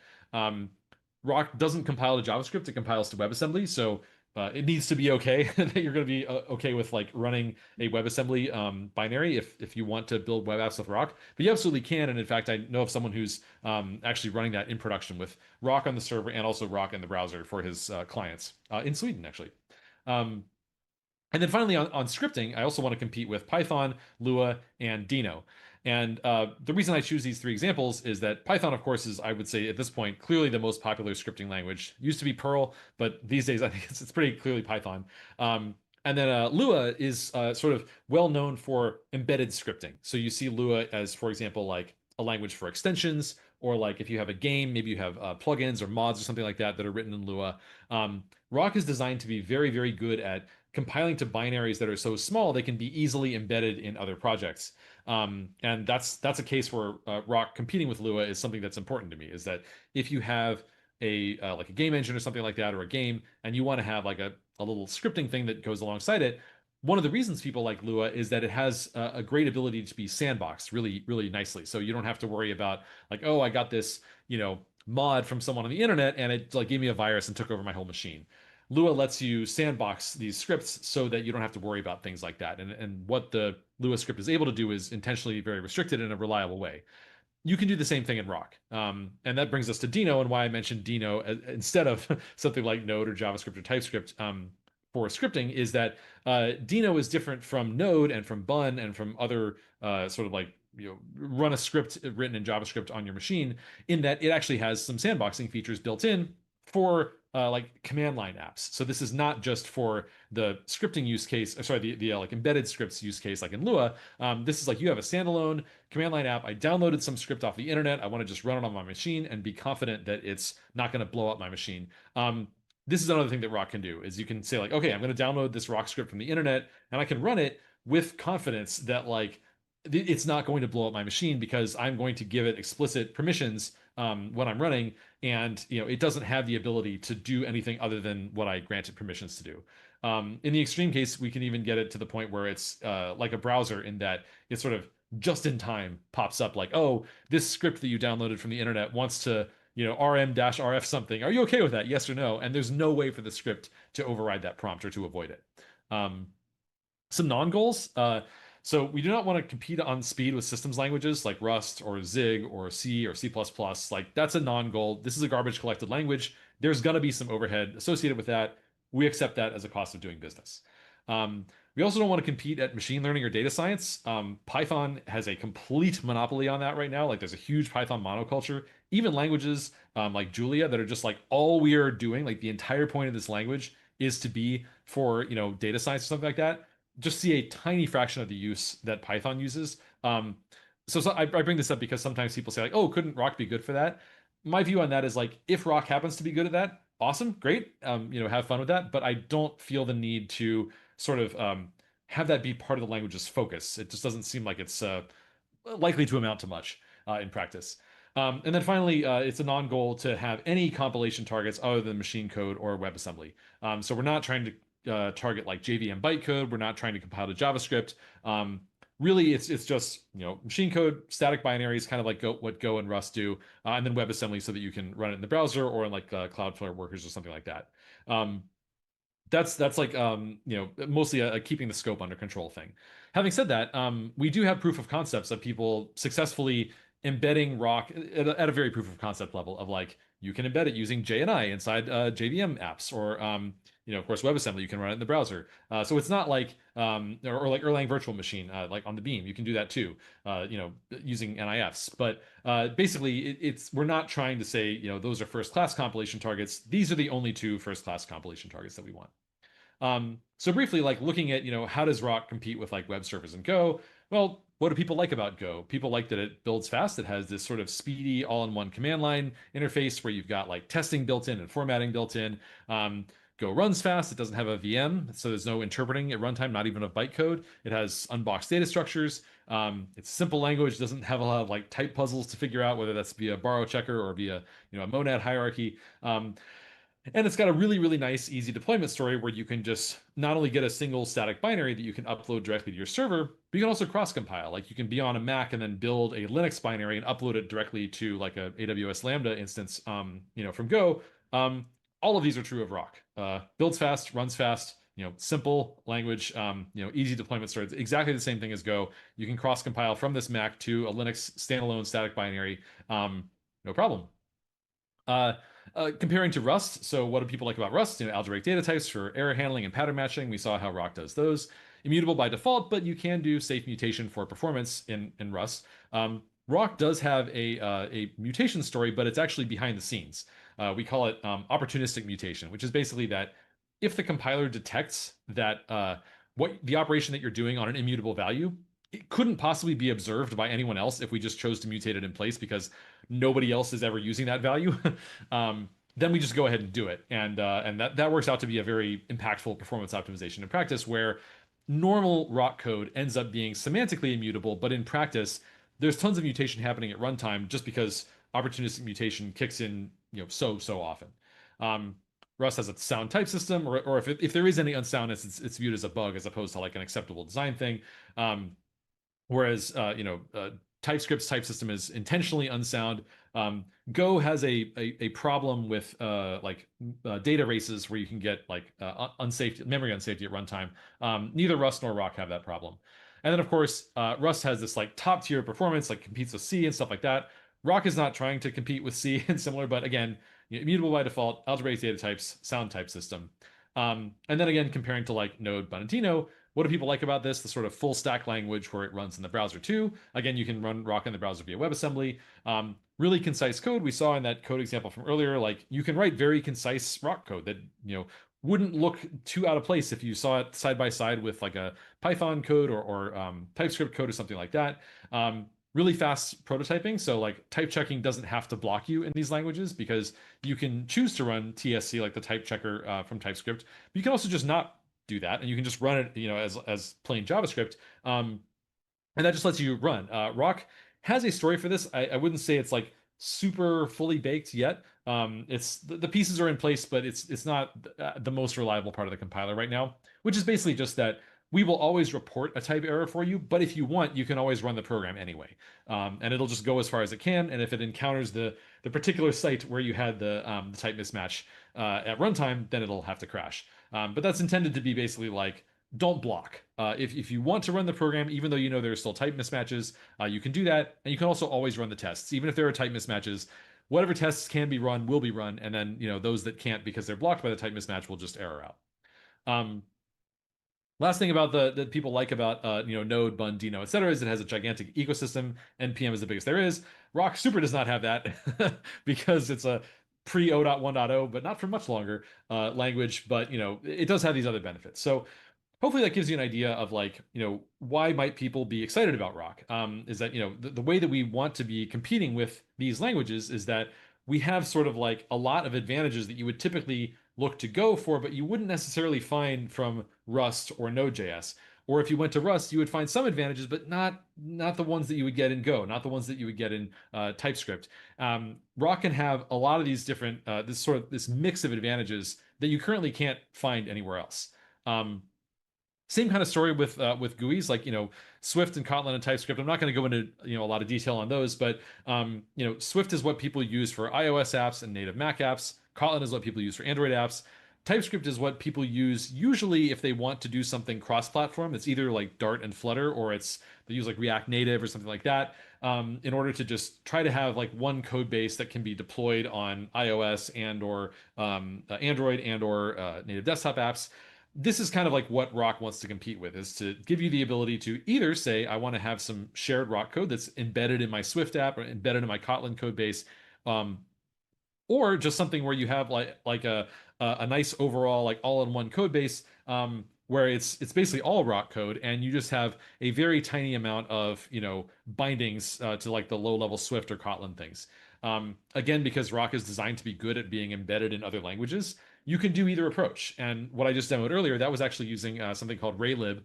Roc doesn't compile to JavaScript; it compiles to WebAssembly, so it needs to be okay that you're going to be okay with like running a WebAssembly binary if you want to build web apps with Roc. But you absolutely can, and in fact, I know of someone who's actually running that in production with Roc on the server and also Roc in the browser for his clients in Sweden, actually. And then finally on scripting, I also want to compete with Python, Lua, and Dino. And the reason I choose these three examples is that Python, of course, is, I would say at this point, clearly the most popular scripting language. Used to be Perl, but these days I think it's pretty clearly Python. And then Lua is sort of well known for embedded scripting. So you see Lua as, for example, like a language for extensions, or like if you have a game, maybe you have plugins or mods or something like that that are written in Lua. Roc is designed to be very, very good at compiling to binaries that are so small they can be easily embedded in other projects. And that's a case where Roc competing with Lua is something that's important to me. Is that if you have a like a game engine or something like that, or a game, and you want to have like a little scripting thing that goes alongside it, one of the reasons people like Lua is that it has a great ability to be sandboxed really, really nicely. So you don't have to worry about like, oh, I got this, mod from someone on the internet and it like gave me a virus and took over my whole machine. Lua lets you sandbox these scripts so that you don't have to worry about things like that. And what the Lua script is able to do is intentionally very restricted in a reliable way. You can do the same thing in Roc. And that brings us to Dino, and why I mentioned Dino instead of something like Node or JavaScript or TypeScript for scripting is that Dino is different from Node and from Bun and from other sort of like run a script written in JavaScript on your machine, in that it actually has some sandboxing features built in for like command line apps. So this is not just for the scripting use case, sorry, the like embedded scripts use case like in Lua. This is like you have a standalone command line app. I downloaded some script off the internet. I want to just run it on my machine and be confident that it's not going to blow up my machine. This is another thing that Roc can do, is you can say like, okay, I'm going to download this Roc script from the internet and I can run it with confidence that like it's not going to blow up my machine because I'm going to give it explicit permissions when I'm running, and it doesn't have the ability to do anything other than what I granted permissions to do. In the extreme case, we can even get it to the point where it's like a browser, in that it sort of just in time pops up like, oh, this script that you downloaded from the internet wants to rm-rf something. Are you okay with that? Yes or no? And there's no way for the script to override that prompt or to avoid it. Some non-goals. So we do not want to compete on speed with systems languages like Rust or Zig or C or C++. Like that's a non-goal. This is a garbage collected language. There's going to be some overhead associated with that. We accept that as a cost of doing business. We also don't want to compete at machine learning or data science. Python has a complete monopoly on that right now. Like there's a huge Python monoculture. Even languages like Julia that are just like all we are doing, like the entire point of this language is to be for data science or something like that. Just see a tiny fraction of the use that Python uses. so I bring this up because sometimes people say like, oh, couldn't Roc be good for that? My view on that is like, if Roc happens to be good at that, awesome, great, have fun with that. But I don't feel the need to sort of have that be part of the language's focus. It just doesn't seem like it's likely to amount to much in practice. And then finally, it's a non-goal to have any compilation targets other than machine code or WebAssembly. So we're not trying to target like JVM bytecode. We're not trying to compile to JavaScript. Really, it's just machine code, static binaries, kind of like what Go and Rust do, and then WebAssembly so that you can run it in the browser or in like Cloudflare workers or something like that. That's like mostly a keeping the scope under control thing. Having said that, we do have proof of concepts of people successfully embedding Roc at a very proof of concept level of like you can embed it using JNI inside JVM apps, or of course WebAssembly, you can run it in the browser. So it's not like or like Erlang virtual machine like on the Beam, you can do that too, using NIFs. But basically we're not trying to say those are first class compilation targets. These are the only two first class compilation targets that we want. So briefly, like looking at, how does Roc compete with like web servers and Go? Well, what do people like about Go? People like that it builds fast. It has this sort of speedy all-in-one command line interface where you've got like testing built in and formatting built in. Go runs fast. It doesn't have a VM, so there's no interpreting at runtime, not even of bytecode. It has unboxed data structures. It's a simple language, doesn't have a lot of like type puzzles to figure out, whether that's via borrow checker or via a monad hierarchy. And it's got a really, really nice, easy deployment story where you can just not only get a single static binary that you can upload directly to your server, but you can also cross-compile. Like you can be on a Mac and then build a Linux binary and upload it directly to like a AWS Lambda instance, from Go. All of these are true of Roc. Builds fast, runs fast, simple language, easy deployment story. It's exactly the same thing as Go. You can cross-compile from this Mac to a Linux standalone static binary, no problem. Comparing to Rust, so what do people like about Rust? Algebraic data types for error handling and pattern matching. We saw how Roc does those. Immutable by default, but you can do safe mutation for performance in Rust. Roc does have a mutation story, but it's actually behind the scenes. We call it opportunistic mutation, which is basically that if the compiler detects that what the operation that you're doing on an immutable value, it couldn't possibly be observed by anyone else if we just chose to mutate it in place because nobody else is ever using that value. Then we just go ahead and do it, and that works out to be a very impactful performance optimization in practice, where normal Roc code ends up being semantically immutable, but in practice, there's tons of mutation happening at runtime just because opportunistic mutation kicks in, so often. Rust has a sound type system, or if there is any unsoundness, it's viewed as a bug as opposed to like an acceptable design thing. Whereas TypeScript's type system is intentionally unsound. Go has a problem with data races where you can get like memory unsafety at runtime. Neither Rust nor Roc have that problem. And then of course, Rust has this like top tier performance, like competes with C and stuff like that. Roc is not trying to compete with C and similar, but again, immutable by default, algebraic data types, sound type system. And then again, comparing to like Node, Bonantino, what do people like about this? The sort of full stack language where it runs in the browser too. Again, you can run Roc in the browser via WebAssembly. Really concise code. We saw in that code example from earlier, like you can write very concise Roc code that, wouldn't look too out of place if you saw it side by side with like a Python code or TypeScript code or something like that. Really fast prototyping. So like type checking doesn't have to block you in these languages because you can choose to run TSC like the type checker from TypeScript. But you can also just not do that, and you can just run it, as plain JavaScript, and that just lets you run. Roc has a story for this. I wouldn't say it's like super fully baked yet. It's the pieces are in place, but it's not the most reliable part of the compiler right now, which is basically just that we will always report a type error for you, but if you want, you can always run the program anyway, and it'll just go as far as it can. And if it encounters the particular site where you had the type mismatch at runtime, then it'll have to crash. But that's intended to be basically like, don't block. If you want to run the program, even though there are still type mismatches, you can do that. And you can also always run the tests. Even if there are type mismatches, whatever tests can be run will be run. And then, those that can't because they're blocked by the type mismatch will just error out. Last thing about the people like about Node, Bun, Dino, etc., is it has a gigantic ecosystem. NPM is the biggest there is. Roc Super does not have that because it's a pre 0.1.0, but not for much longer language. But it does have these other benefits. So hopefully that gives you an idea of like, why might people be excited about Roc? Is that, the way that we want to be competing with these languages is that we have sort of like a lot of advantages that you would typically look to Go for, but you wouldn't necessarily find from Rust or Node.js. Or if you went to Rust, you would find some advantages, but not the ones that you would get in Go, not the ones that you would get in TypeScript. Roc can have a lot of these different this mix of advantages that you currently can't find anywhere else. Same kind of story with GUIs, like Swift and Kotlin and TypeScript. I'm not going to go into a lot of detail on those, but Swift is what people use for iOS apps and native Mac apps. Kotlin is what people use for Android apps. TypeScript is what people use usually if they want to do something cross-platform. It's either like Dart and Flutter, or they use like React Native or something like that, in order to just try to have like one code base that can be deployed on iOS and or Android and or native desktop apps. This is kind of like what Roc wants to compete with, is to give you the ability to either say, I want to have some shared Roc code that's embedded in my Swift app or embedded in my Kotlin code base, um, or just something where you have like a nice overall like all-in-one code base, where it's basically all Roc code, and you just have a very tiny amount of bindings to like the low-level Swift or Kotlin things. Again, because Roc is designed to be good at being embedded in other languages, you can do either approach. And what I just demoed earlier, that was actually using something called Raylib,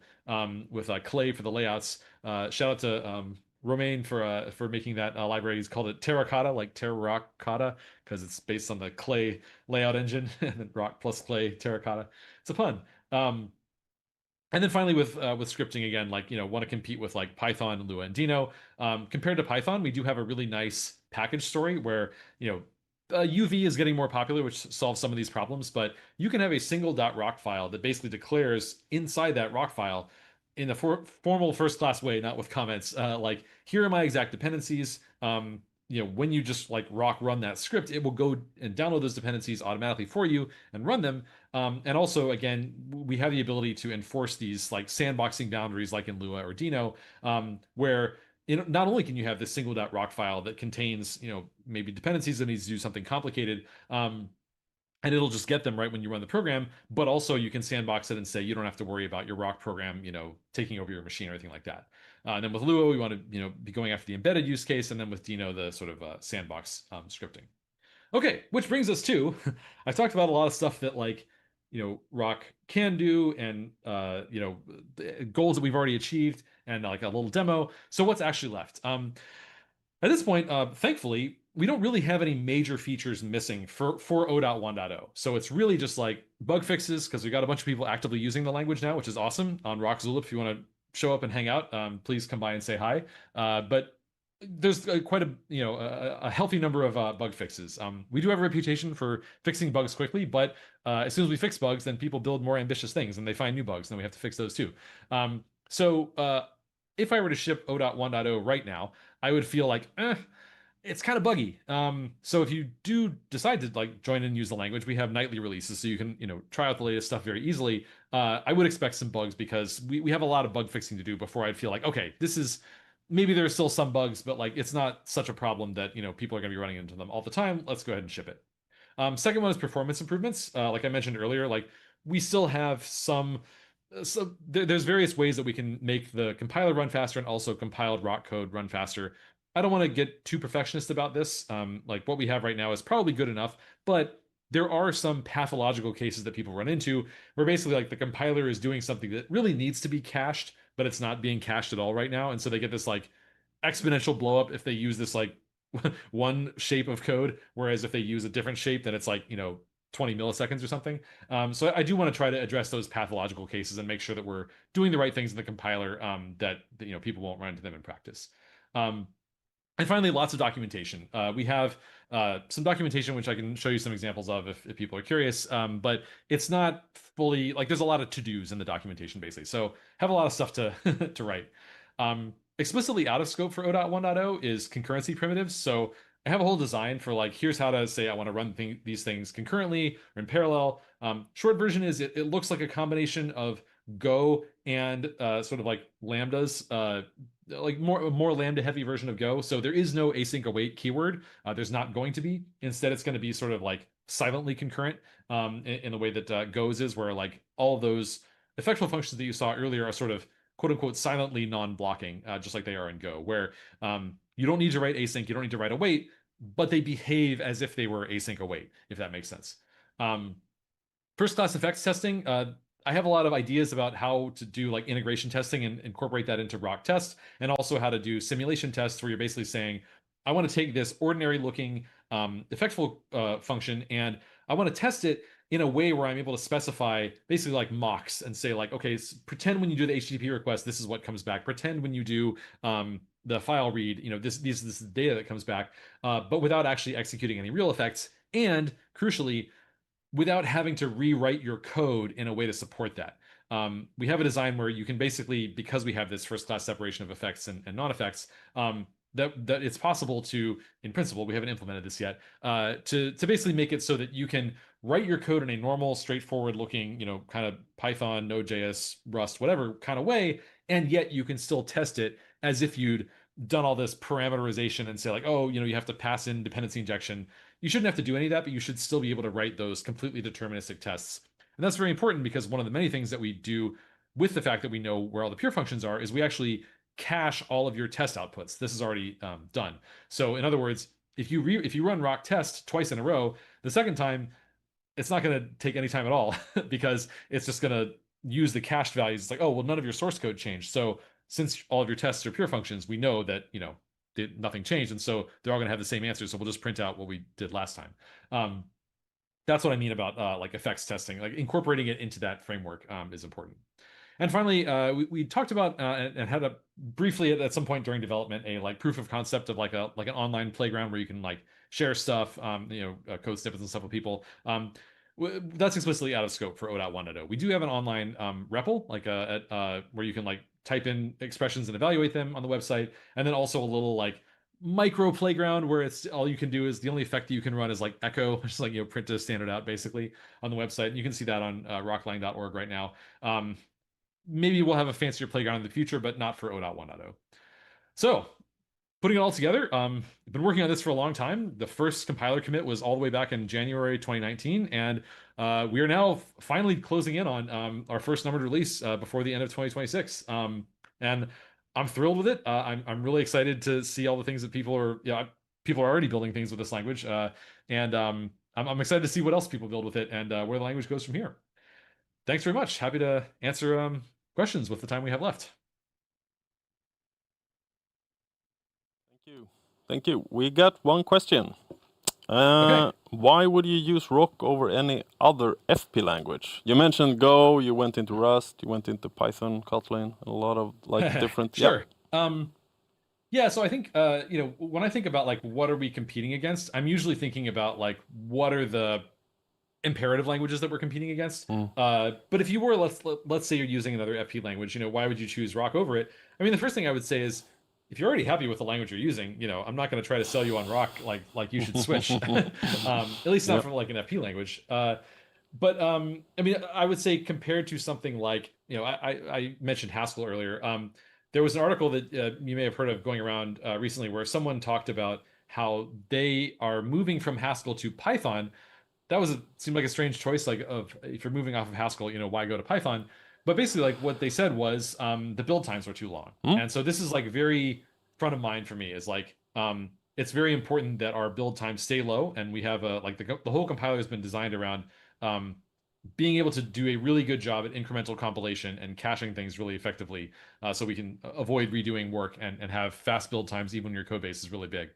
with Clay for the layouts. Shout out to Romain for making that library. He's called it Terracotta, like Terracotta, because it's based on the Clay layout engine, and then Roc plus Clay Terracotta. It's a pun. And then finally with scripting again, like want to compete with like Python, Lua, and Dino. Compared to Python, we do have a really nice package story where UV is getting more popular, which solves some of these problems. But you can have a single .roc file that basically declares inside that Roc file, in a formal first-class way, not with comments, like here are my exact dependencies. When you just like Roc run that script, it will go and download those dependencies automatically for you and run them. And also, again, we have the ability to enforce these like sandboxing boundaries, like in Lua or Dino, where not only can you have this single .roc file that contains, maybe dependencies that needs to do something complicated, and it'll just get them right when you run the program, but also you can sandbox it and say you don't have to worry about your Roc program, taking over your machine or anything like that. And then with Lua, we want to, be going after the embedded use case, and then with Dino, the sort of sandbox scripting. Okay, which brings us to, I've talked about a lot of stuff that like, Roc can do, and goals that we've already achieved, and like a little demo. So what's actually left? At this point, thankfully, we don't really have any major features missing for 0.1.0. So it's really just like bug fixes, because we got a bunch of people actively using the language now, which is awesome. On Roc Zulip, if you want to show up and hang out, please come by and say hi. But there's quite a healthy number of bug fixes. We do have a reputation for fixing bugs quickly, but as soon as we fix bugs, then people build more ambitious things and they find new bugs, and then we have to fix those too. So if I were to ship 0.1.0 right now, I would feel like, it's kind of buggy. So if you do decide to like join and use the language, we have nightly releases, so you can try out the latest stuff very easily. I would expect some bugs, because we have a lot of bug fixing to do before I'd feel like, okay, this is, maybe there's still some bugs, but like it's not such a problem that people are going to be running into them all the time. Let's go ahead and ship it. Second one is performance improvements. Like I mentioned earlier, like we still have some. So there's various ways that we can make the compiler run faster and also compiled Roc code run faster. I don't want to get too perfectionist about this. Like what we have right now is probably good enough, but there are some pathological cases that people run into where basically like the compiler is doing something that really needs to be cached, but it's not being cached at all right now. And so they get this like exponential blow up if they use this like one shape of code, whereas if they use a different shape, then it's like 20 milliseconds or something. So I do want to try to address those pathological cases and make sure that we're doing the right things in the compiler, that people won't run into them in practice. And finally, lots of documentation. We have some documentation, which I can show you some examples of if people are curious, but it's not fully, like there's a lot of to-dos in the documentation basically. So have a lot of stuff to, to write. Explicitly out of scope for 0.1.0 is concurrency primitives. So I have a whole design for like, here's how to say I want to run these things concurrently or in parallel. Short version is it looks like a combination of Go and sort of like lambdas, like more lambda heavy version of Go. So there is no async await keyword. There's not going to be. Instead, it's going to be sort of like silently concurrent, in the way that Go's is, where like all of those effectful functions that you saw earlier are sort of quote unquote silently non-blocking, just like they are in Go, where you don't need to write async, you don't need to write await, but they behave as if they were async await, if that makes sense. First class effects testing, I have a lot of ideas about how to do like integration testing and incorporate that into Roc test, and also how to do simulation tests where you're basically saying, I want to take this ordinary looking effectful function and I want to test it in a way where I'm able to specify basically like mocks and say like, okay, pretend when you do the HTTP request, this is what comes back. Pretend when you do the file read, this is the data that comes back, but without actually executing any real effects. And crucially, without having to rewrite your code in a way to support that. We have a design where you can basically, because we have this first class separation of effects and non-effects, that it's possible to, in principle, we haven't implemented this yet, to basically make it so that you can write your code in a normal, straightforward looking, kind of Python, Node.js, Rust, whatever kind of way, and yet you can still test it as if you'd done all this parameterization and say like, oh, you have to pass in dependency injection. You shouldn't have to do any of that, but you should still be able to write those completely deterministic tests. And that's very important because one of the many things that we do with the fact that we know where all the pure functions are is we actually cache all of your test outputs. This is already done. So in other words, if you run Roc test twice in a row, the second time it's not going to take any time at all because it's just going to use the cached values. It's like, oh, well, none of your source code changed. So since all of your tests are pure functions, we know that, nothing changed. And so they're all going to have the same answer. So we'll just print out what we did last time. That's what I mean about like effects testing, like incorporating it into that framework is important. And finally, we talked about and had a briefly at some point during development a like proof of concept of like an online playground where you can like share stuff, code snippets and stuff with people. That's explicitly out of scope for 0.1.0. We do have an online REPL, like where you can like type in expressions and evaluate them on the website, and then also a little like micro playground where it's all you can do is the only effect that you can run is like echo, which is like print a standard out basically on the website. And you can see that on roclang.org right now. Maybe we'll have a fancier playground in the future, but not for 0.1.0. So putting it all together, I've been working on this for a long time. The first compiler commit was all the way back in January 2019, and we are now finally closing in on our first numbered release before the end of 2026. And I'm thrilled with it. I'm really excited to see all the things that people are already building things with this language, and I'm excited to see what else people build with it and where the language goes from here. Thanks very much. Happy to answer questions with the time we have left. Thank you. We got one question. Okay. Why would you use Roc over any other FP language? You mentioned Go, you went into Rust, you went into Python, Kotlin, a lot of like different. Sure. Yeah. So I think when I think about like what are we competing against, I'm usually thinking about like what are the imperative languages that we're competing against. But if you were let's say you're using another FP language, why would you choose Roc over it? I mean, the first thing I would say is, if you're already happy with the language you're using, I'm not going to try to sell you on Roc like you should switch. At least not from like an FP language. But I mean, I would say compared to something like, I mentioned Haskell earlier. There was an article that you may have heard of going around recently where someone talked about how they are moving from Haskell to Python. That seemed like a strange choice. Like, if you're moving off of Haskell, why go to Python? But basically, like what they said was the build times were too long, and so this is like very front of mind for me. Is like it's very important that our build times stay low, and we have like the whole compiler has been designed around being able to do a really good job at incremental compilation and caching things really effectively, so we can avoid redoing work and have fast build times even when your code base is really big.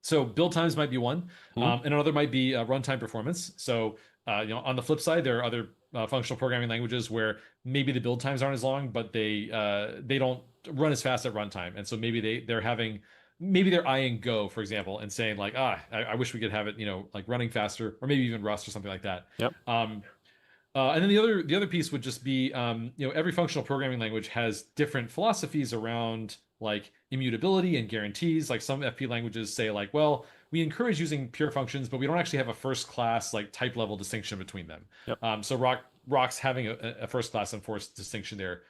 So build times might be one, and another might be runtime performance. So on the flip side, there are other functional programming languages where maybe the build times aren't as long, but they don't run as fast at runtime, and so maybe they're eyeing Go, for example, and saying like, I wish we could have it, like running faster, or maybe even Rust or something like that. Yep. And then the other piece would just be, every functional programming language has different philosophies around like immutability and guarantees. Like some FP languages say like, well, we encourage using pure functions, but we don't actually have a first class like type level distinction between them. Yep. So Roc's having a first class enforced distinction there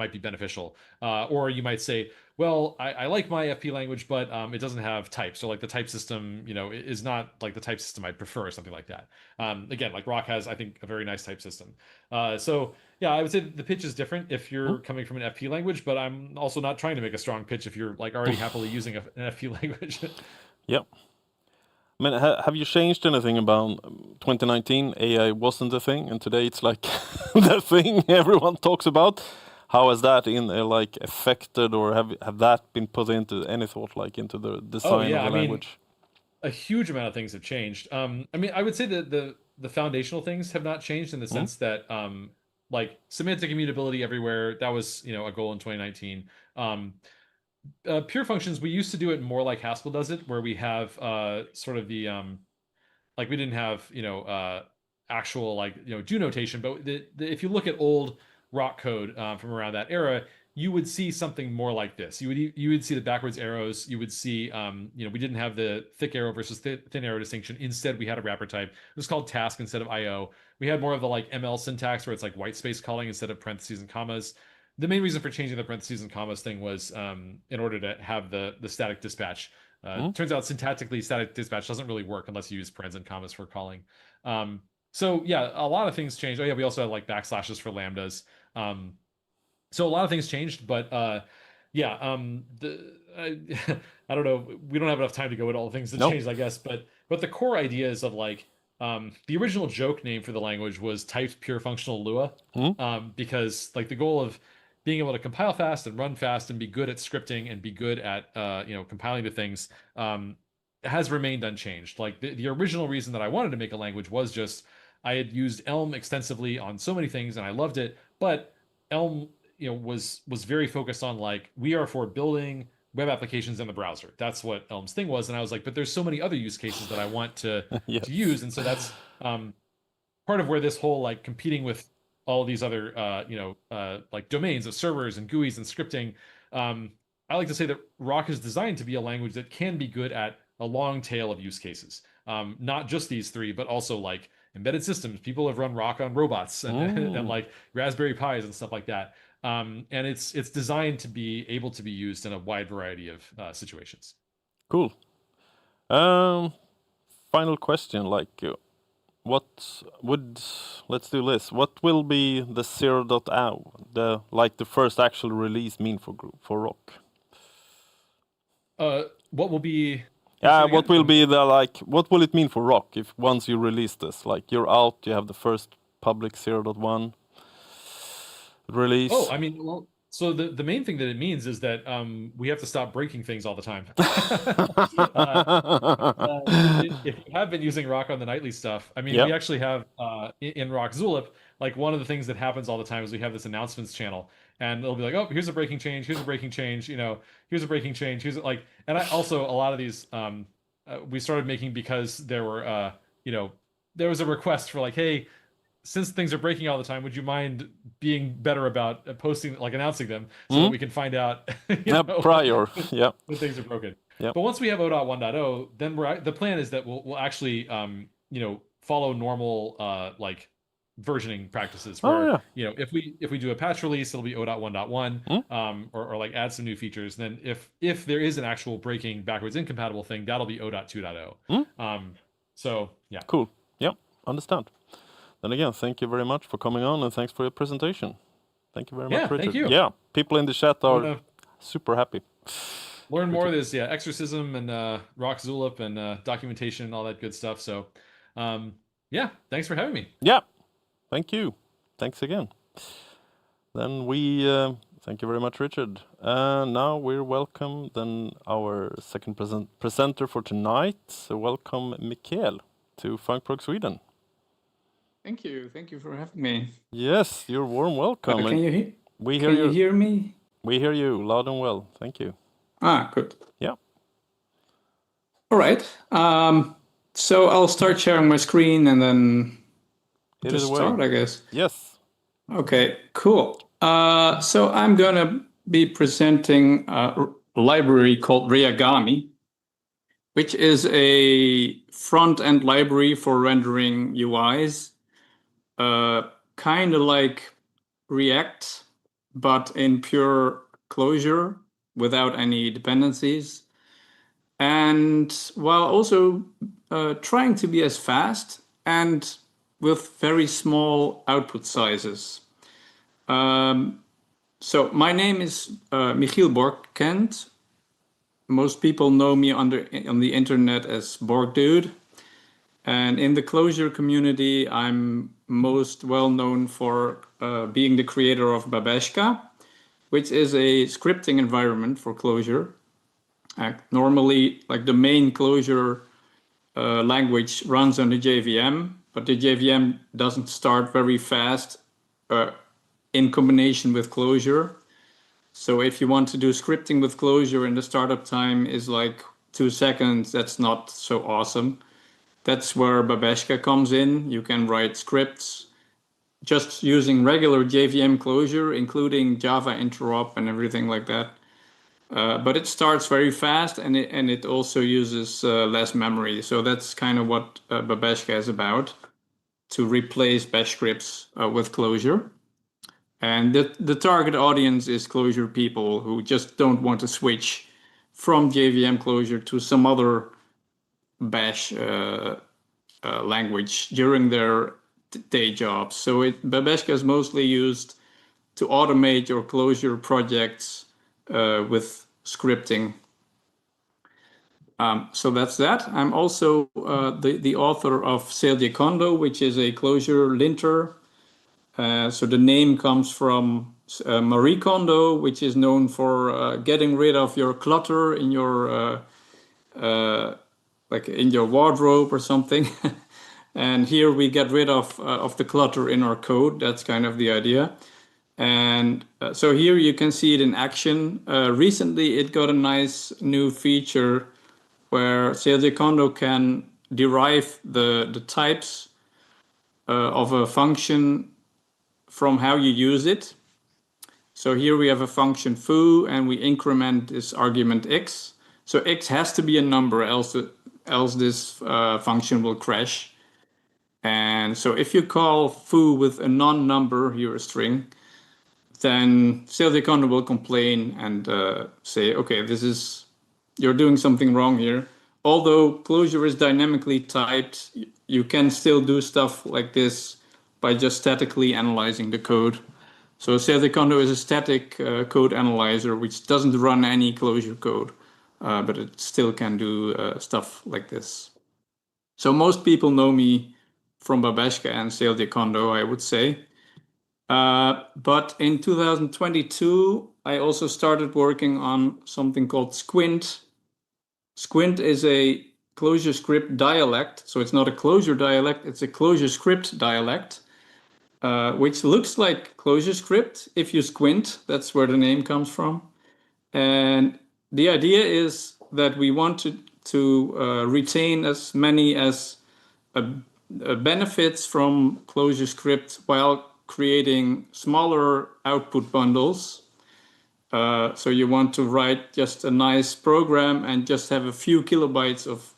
might be beneficial. Or you might say, well, I like my FP language, but it doesn't have types. So like the type system, is not like the type system I'd prefer, or something like that. Again, like Roc has, I think, a very nice type system. So yeah, I would say the pitch is different if you're coming from an FP language, but I'm also not trying to make a strong pitch if you're like already happily using an FP language. Yep. I mean, have you changed anything about 2019? AI wasn't a thing, and today it's like the thing everyone talks about. How has that like affected, or have that been put into any thought, like into the design of the language? A huge amount of things have changed. I mean, I would say that the foundational things have not changed in the sense that like semantic immutability everywhere, that was, a goal in 2019. Pure functions, we used to do it more like Haskell does it, where we have sort of the like we didn't have, actual like, do notation, but if you look at old Roc code from around that era, you would see something more like this. You would see the backwards arrows. You would see, we didn't have the thick arrow versus thin arrow distinction. Instead, we had a wrapper type. It was called task instead of IO. We had more of the like ML syntax where it's like white space calling instead of parentheses and commas. The main reason for changing the parentheses and commas thing was in order to have the static dispatch. Turns out syntactically, static dispatch doesn't really work unless you use parens and commas for calling. So yeah, a lot of things changed. Oh yeah, we also had like backslashes for lambdas. So a lot of things changed, but yeah, I don't know. We don't have enough time to go into all the things that changed, I guess. But the core idea is of like the original joke name for the language was typed pure functional Lua, because like the goal of being able to compile fast and run fast and be good at scripting and be good at compiling to things has remained unchanged. Like the original reason that I wanted to make a language was just I had used Elm extensively on so many things and I loved it, but Elm was very focused on like we are for building web applications in the browser. That's what Elm's thing was, and I was like, but there's so many other use cases that I want to to use, and so that's part of where this whole like competing with all these other like domains of servers and GUIs and scripting. I like to say that Roc is designed to be a language that can be good at a long tail of use cases, not just these three, but also like embedded systems. People have run Roc on robots and like Raspberry Pis and stuff like that. And it's designed to be able to be used in a wide variety of situations. Cool. Final question, like let's do this. What will be the 0.0, the first actual release mean for Roc? What will be? What will be what will it mean for Roc if once you release this? Like you're out, you have the first public 0.1 release. Oh, I mean, well, so the main thing that it means is that we have to stop breaking things all the time. If you have been using Roc on the nightly stuff, I mean, we actually have in Roc Zulip, like one of the things that happens all the time is we have this announcements channel, and it'll be like, oh, here's a breaking change, here's a breaking change, here's a breaking change, here's like, and I also a lot of these we started making because there were there was a request for like, hey, since things are breaking all the time, would you mind being better about posting, like announcing them, so that we can find out prior, when things are broken. But once we have 0.1.0, then the plan is that we'll actually follow normal like versioning practices. Where if we do a patch release, it'll be 0.1.1, or like add some new features. Then if there is an actual breaking backwards incompatible thing, that'll be 0.2.0. So yeah, cool. Yep, understand. Then again, thank you very much for coming on, and thanks for your presentation. Thank you very much, Richard. Thank you. Yeah, people in the chat are super happy. Learn more. There's exorcism and Roc Zulip and documentation and all that good stuff. So thanks for having me. Yeah, thank you. Thanks again. Then we thank you very much, Richard. Now we're welcome then our second presenter for tonight. So welcome Michiel to Func Prog Sweden. Thank you for having me. Yes, you're warm welcome. Can you hear me? We hear you loud and well. Thank you. Good. Yeah. All right. So I'll start sharing my screen and then just start, I guess. Yes. Okay, cool. So I'm gonna be presenting a library called Reagami, which is a front-end library for rendering UIs. Kind of like React, but in pure Clojure without any dependencies. And while also trying to be as fast and with very small output sizes. So my name is Michiel Borkent. Most people know me on the internet as BorkDude. And in the Clojure community, I'm most well known for being the creator of Babeshka, which is a scripting environment for Clojure. Normally, like the main Clojure language runs on the JVM, but the JVM doesn't start very fast in combination with Clojure. So if you want to do scripting with Clojure and the startup time is like 2 seconds, that's not so awesome. That's where Babeshka comes in. You can write scripts just using regular JVM Clojure, including Java interop and everything like that. But it starts very fast and it also uses less memory. So that's kind of what Babeshka is about, to replace bash scripts with Clojure. And the target audience is Clojure people who just don't want to switch from JVM Clojure to some other bash language during their day jobs. So Babeshka is mostly used to automate your Clojure projects with scripting. So that's that. I'm also the author of CLJS, which is a Clojure linter. So the name comes from Marie Kondo, which is known for getting rid of your clutter in your like in your wardrobe or something. And here we get rid of the clutter in our code. That's kind of the idea. And so here you can see it in action. Recently, it got a nice new feature where CLJS can derive the types of a function from how you use it. So here we have a function foo, and we increment this argument x. So x has to be a number, else this function will crash. And so if you call foo with a non-number, here a string, then CLJS will complain and say, okay, you're doing something wrong here. Although Clojure is dynamically typed, you can still do stuff like this by just statically analyzing the code. So CLJS is a static code analyzer which doesn't run any Clojure code, but it still can do stuff like this. So most people know me from Babeshka and CLJS, I would say. But in 2022, I also started working on something called Squint. Squint is a ClojureScript dialect. So it's not a Clojure dialect, it's a ClojureScript dialect, which looks like ClojureScript if you squint. That's where the name comes from. And the idea is that we want to retain as many as benefits from ClojureScript while creating smaller output bundles. So you want to write just a nice program and just have a few kilobytes of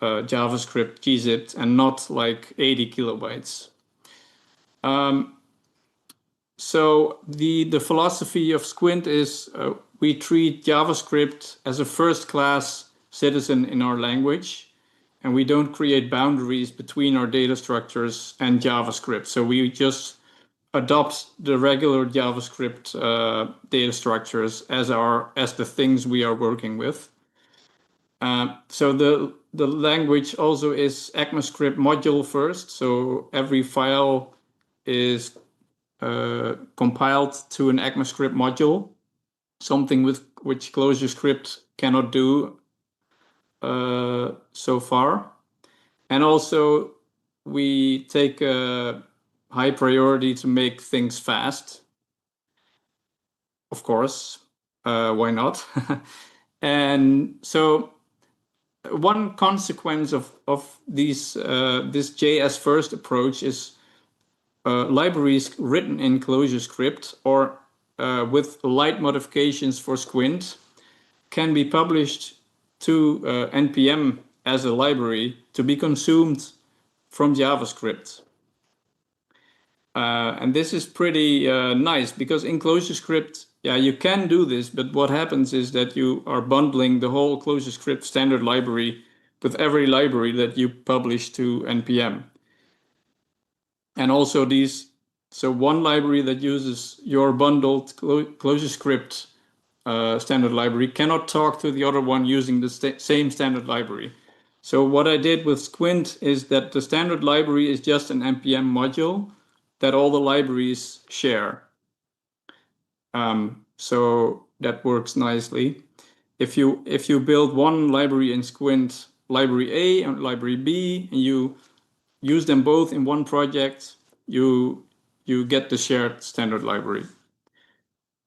JavaScript gzipped and not like 80 kilobytes. So the philosophy of Squint is we treat JavaScript as a first-class citizen in our language, and we don't create boundaries between our data structures and JavaScript. So we just adopt the regular JavaScript data structures as the things we are working with. So the language also is ECMAScript module first. So every file is compiled to an ECMAScript module, something which ClojureScript cannot do so far. And also we take a high priority to make things fast. Of course, why not? And so one consequence of this JS first approach is libraries written in ClojureScript or with light modifications for Squint can be published to NPM as a library to be consumed from JavaScript. And this is pretty nice because in ClojureScript, yeah, you can do this, but what happens is that you are bundling the whole ClojureScript standard library with every library that you publish to NPM. And also these, so one library that uses your bundled ClojureScript standard library cannot talk to the other one using the same standard library. So what I did with Squint is that the standard library is just an NPM module that all the libraries share. So that works nicely. If you build one library in Squint, library A and library B, and you use them both in one project, you get the shared standard library.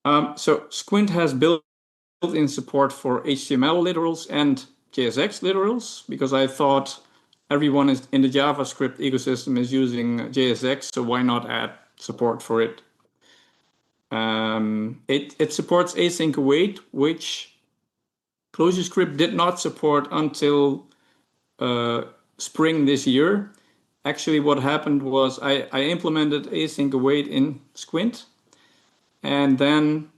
So Squint has built-in support for HTML literals and JSX literals, because I thought everyone in the JavaScript ecosystem is using JSX, so why not add support for it? It supports async await, which ClojureScript did not support until spring this year. Actually, what happened was I implemented async await in Squint, and then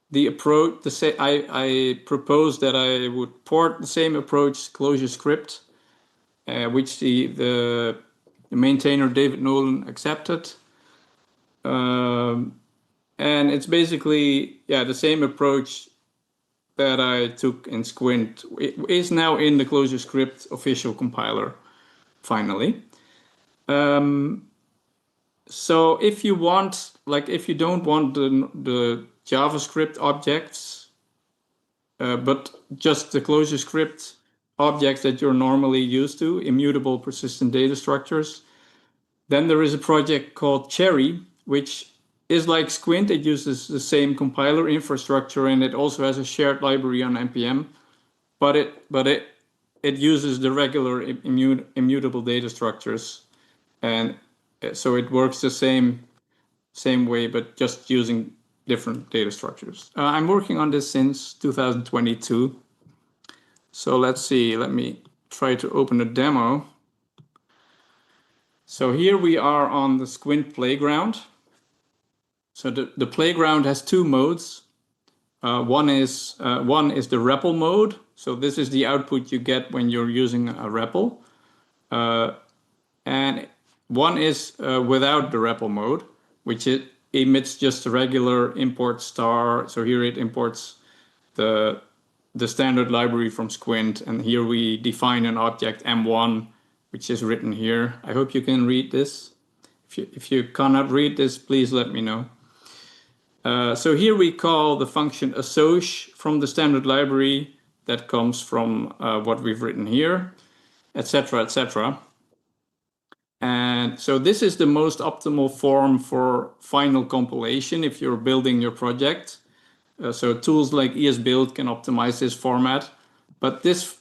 the approach, I proposed that I would port the same approach to ClojureScript, which the maintainer David Nolan accepted. And it's basically, yeah, the same approach that I took in Squint. It is now in the ClojureScript official compiler, finally. So if you want, like, if you don't want the JavaScript objects, but just the ClojureScript objects that you're normally used to, immutable persistent data structures, then there is a project called Cherry, which is like Squint. It uses the same compiler infrastructure, and it also has a shared library on NPM, but it uses the regular immutable data structures, and so it works the same way, but just using different data structures. I'm working on this since 2022. So let's see, let me try to open a demo. So here we are on the Squint playground. So the playground has two modes. One is the REPL mode. So this is the output you get when you're using a REPL. And one is without the REPL mode, which it emits just a regular import star. So here it imports the standard library from Squint, and here we define an object M1, which is written here. I hope you can read this. If you cannot read this, please let me know. So here we call the function assoc from the standard library that comes from what we've written here, etc., etc. And so this is the most optimal form for final compilation if you're building your project. So tools like ESBuild can optimize this format, but this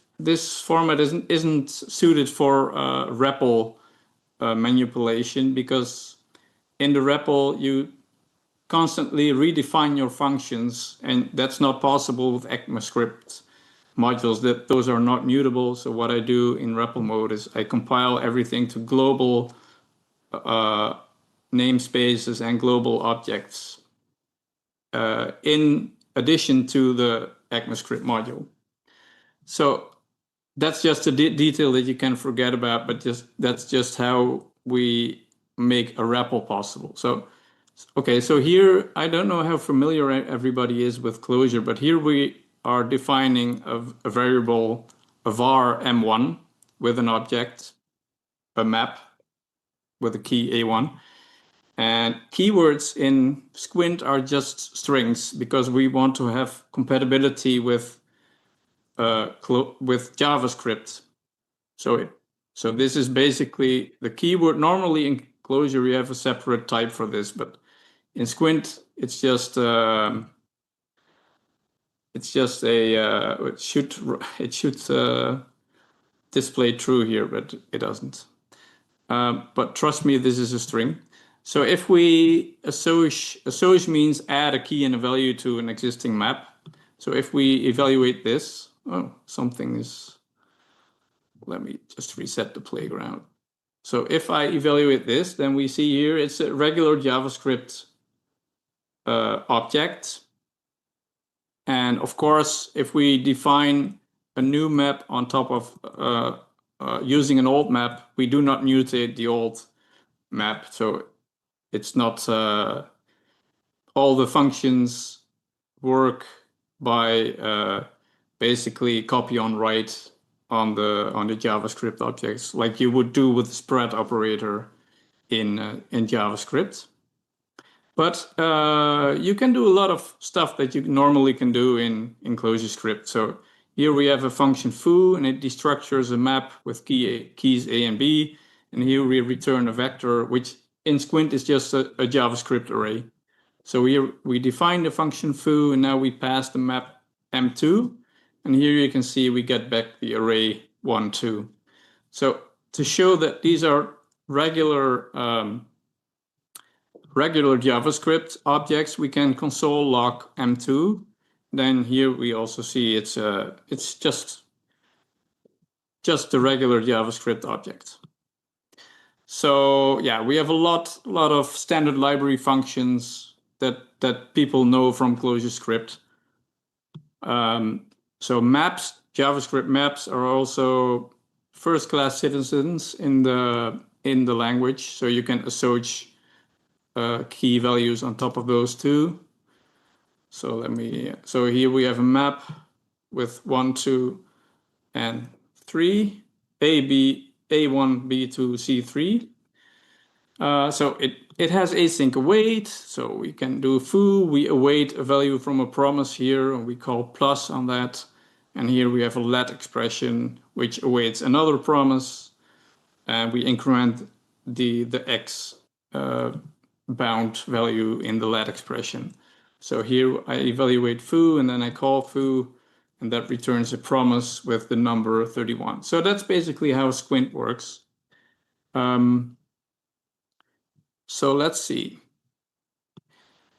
format isn't suited for REPL manipulation, because in the REPL you constantly redefine your functions, and that's not possible with ECMAScript modules. Those are not mutable. So what I do in REPL mode is I compile everything to global namespaces and global objects in addition to the ECMAScript module. So that's just a detail that you can forget about, but that's just how we make a REPL possible. So, okay, so here, I don't know how familiar everybody is with Clojure, but here we are defining a variable, a var M1 with an object, a map with a key A1. And keywords in Squint are just strings because we want to have compatibility with JavaScript. So this is basically the keyword. Normally in Clojure you have a separate type for this, but in Squint it's just it should display true here, but it doesn't. But trust me, this is a string. So if we assoc means add a key and a value to an existing map. So if we evaluate this, oh, something is, let me just reset the playground. So if I evaluate this, then we see here it's a regular JavaScript object. And of course, if we define a new map on top of using an old map, we do not mutate the old map. So it's not all the functions work by basically copy on write on the JavaScript objects like you would do with the spread operator in JavaScript. But you can do a lot of stuff that you normally can do in ClojureScript. So here we have a function foo, and it destructures a map with keys A and B. And here we return a vector, which in Squint is just a JavaScript array. So here we define the function foo, and now we pass the map M2. And here you can see we get back the array 1, 2. So to show that these are regular JavaScript objects, we can console log M2. Then here we also see it's just a regular JavaScript object. So yeah, we have a lot of standard library functions that people know from ClojureScript. So maps, JavaScript maps are also first-class citizens in the language. So you can associate key values on top of those two. So here we have a map with 1, 2, and 3, A1, B2, C3. So it has async await, so we can do foo. We await a value from a promise here, and we call plus on that. And here we have a let expression, which awaits another promise, and we increment the x bound value in the let expression. So here I evaluate foo, and then I call foo, and that returns a promise with the number 31. So that's basically how Squint works. So let's see.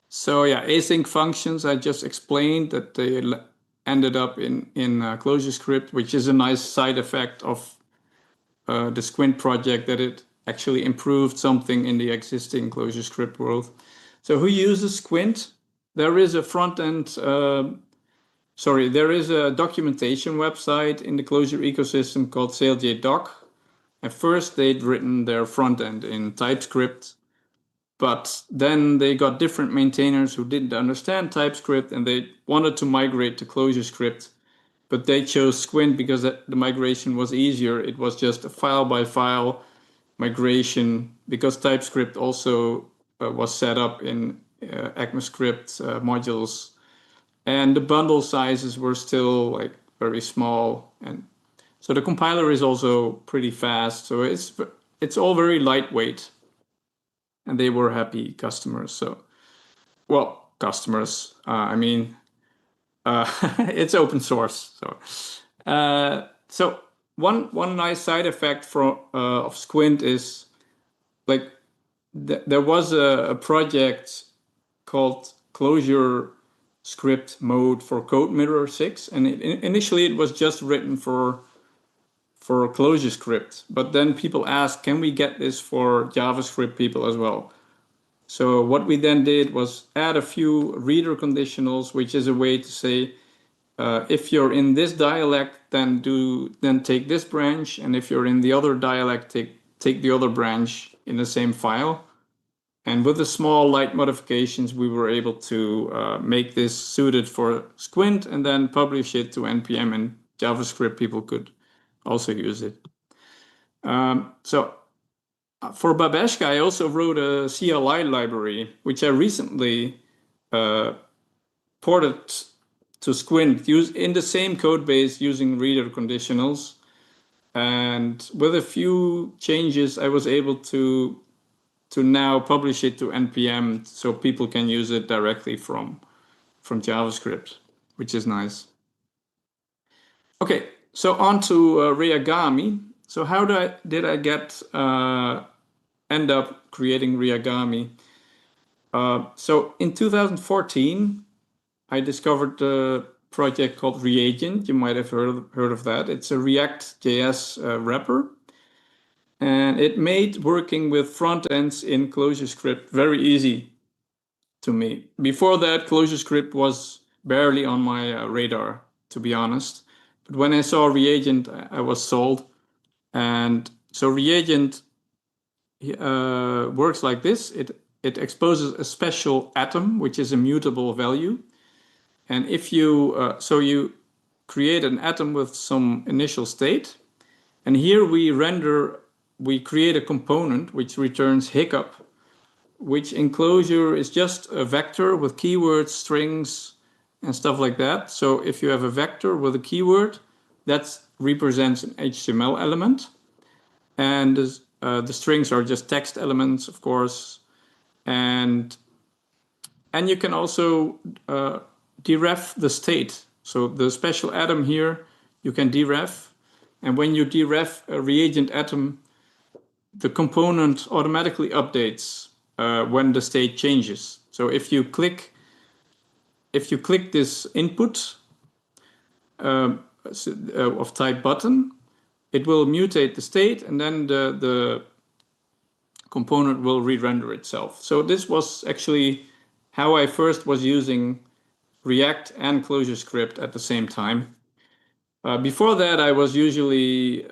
So yeah, async functions, I just explained that they ended up in ClojureScript, which is a nice side effect of the Squint project, that it actually improved something in the existing ClojureScript world. So who uses Squint? There is a there is a documentation website in the Clojure ecosystem called CLJDoc. At first, they'd written their front end in TypeScript, but then they got different maintainers who didn't understand TypeScript, and they wanted to migrate to ClojureScript, but they chose Squint because the migration was easier. It was just a file-by-file migration, because TypeScript also was set up in ECMAScript modules, and the bundle sizes were still like very small, and so the compiler is also pretty fast. So it's all very lightweight, and they were happy customers. So, well, customers. It's open source. So one nice side effect of Squint is like there was a project called ClojureScript mode for CodeMirror 6, and initially it was just written for ClojureScript, but then people asked, can we get this for JavaScript people as well? So what we then did was add a few reader conditionals, which is a way to say, if you're in this dialect, then take this branch, and if you're in the other dialect, take the other branch in the same file. And with the small light modifications, we were able to make this suited for Squint, and then publish it to NPM, and JavaScript people could also use it. So for Babeshka, I also wrote a CLI library, which I recently ported to Squint in the same code base using reader conditionals. And with a few changes, I was able to now publish it to NPM, so people can use it directly from JavaScript, which is nice. Okay, so on to Reagami. So how did I end up creating Reagami? So in 2014, I discovered a project called Reagent. You might have heard of that. It's a React.js wrapper. And it made working with front ends in ClojureScript very easy to me. Before that, ClojureScript was barely on my radar, to be honest. But when I saw Reagent, I was sold. And so Reagent works like this. It exposes a special atom, which is a mutable value. And if you, so you create an atom with some initial state. And here we create a component which returns hiccup, which in Clojure is just a vector with keywords, strings, and stuff like that. So if you have a vector with a keyword, that represents an HTML element. And the strings are just text elements, of course. And you can also deref the state. So the special atom here, you can deref. And when you deref a reagent atom, the component automatically updates when the state changes. So if you click this input of type button, it will mutate the state, and then the component will re-render itself. So this was actually how I first was using React and ClojureScript at the same time. Before that, I was usually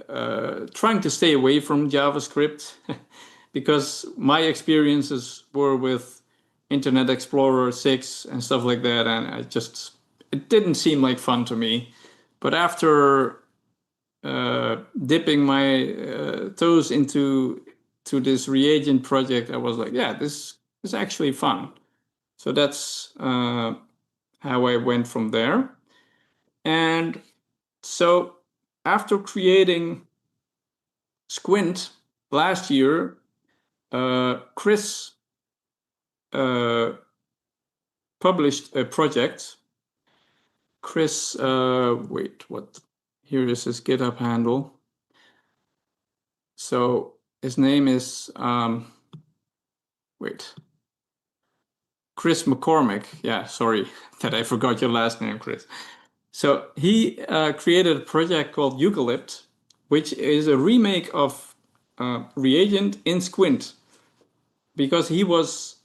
trying to stay away from JavaScript because my experiences were with Internet Explorer 6 and stuff like that, and it didn't seem like fun to me. But after dipping my toes into this reagent project, I was like, yeah, this is actually fun. So that's how I went from there. And so after creating Squint last year, Chris published a project. Chris, wait, what? Here is his GitHub handle. So his name is, Chris McCormick. Yeah, sorry that I forgot your last name, Chris. So he created a project called Eucalypt, which is a remake of Reagent in Squint, because he was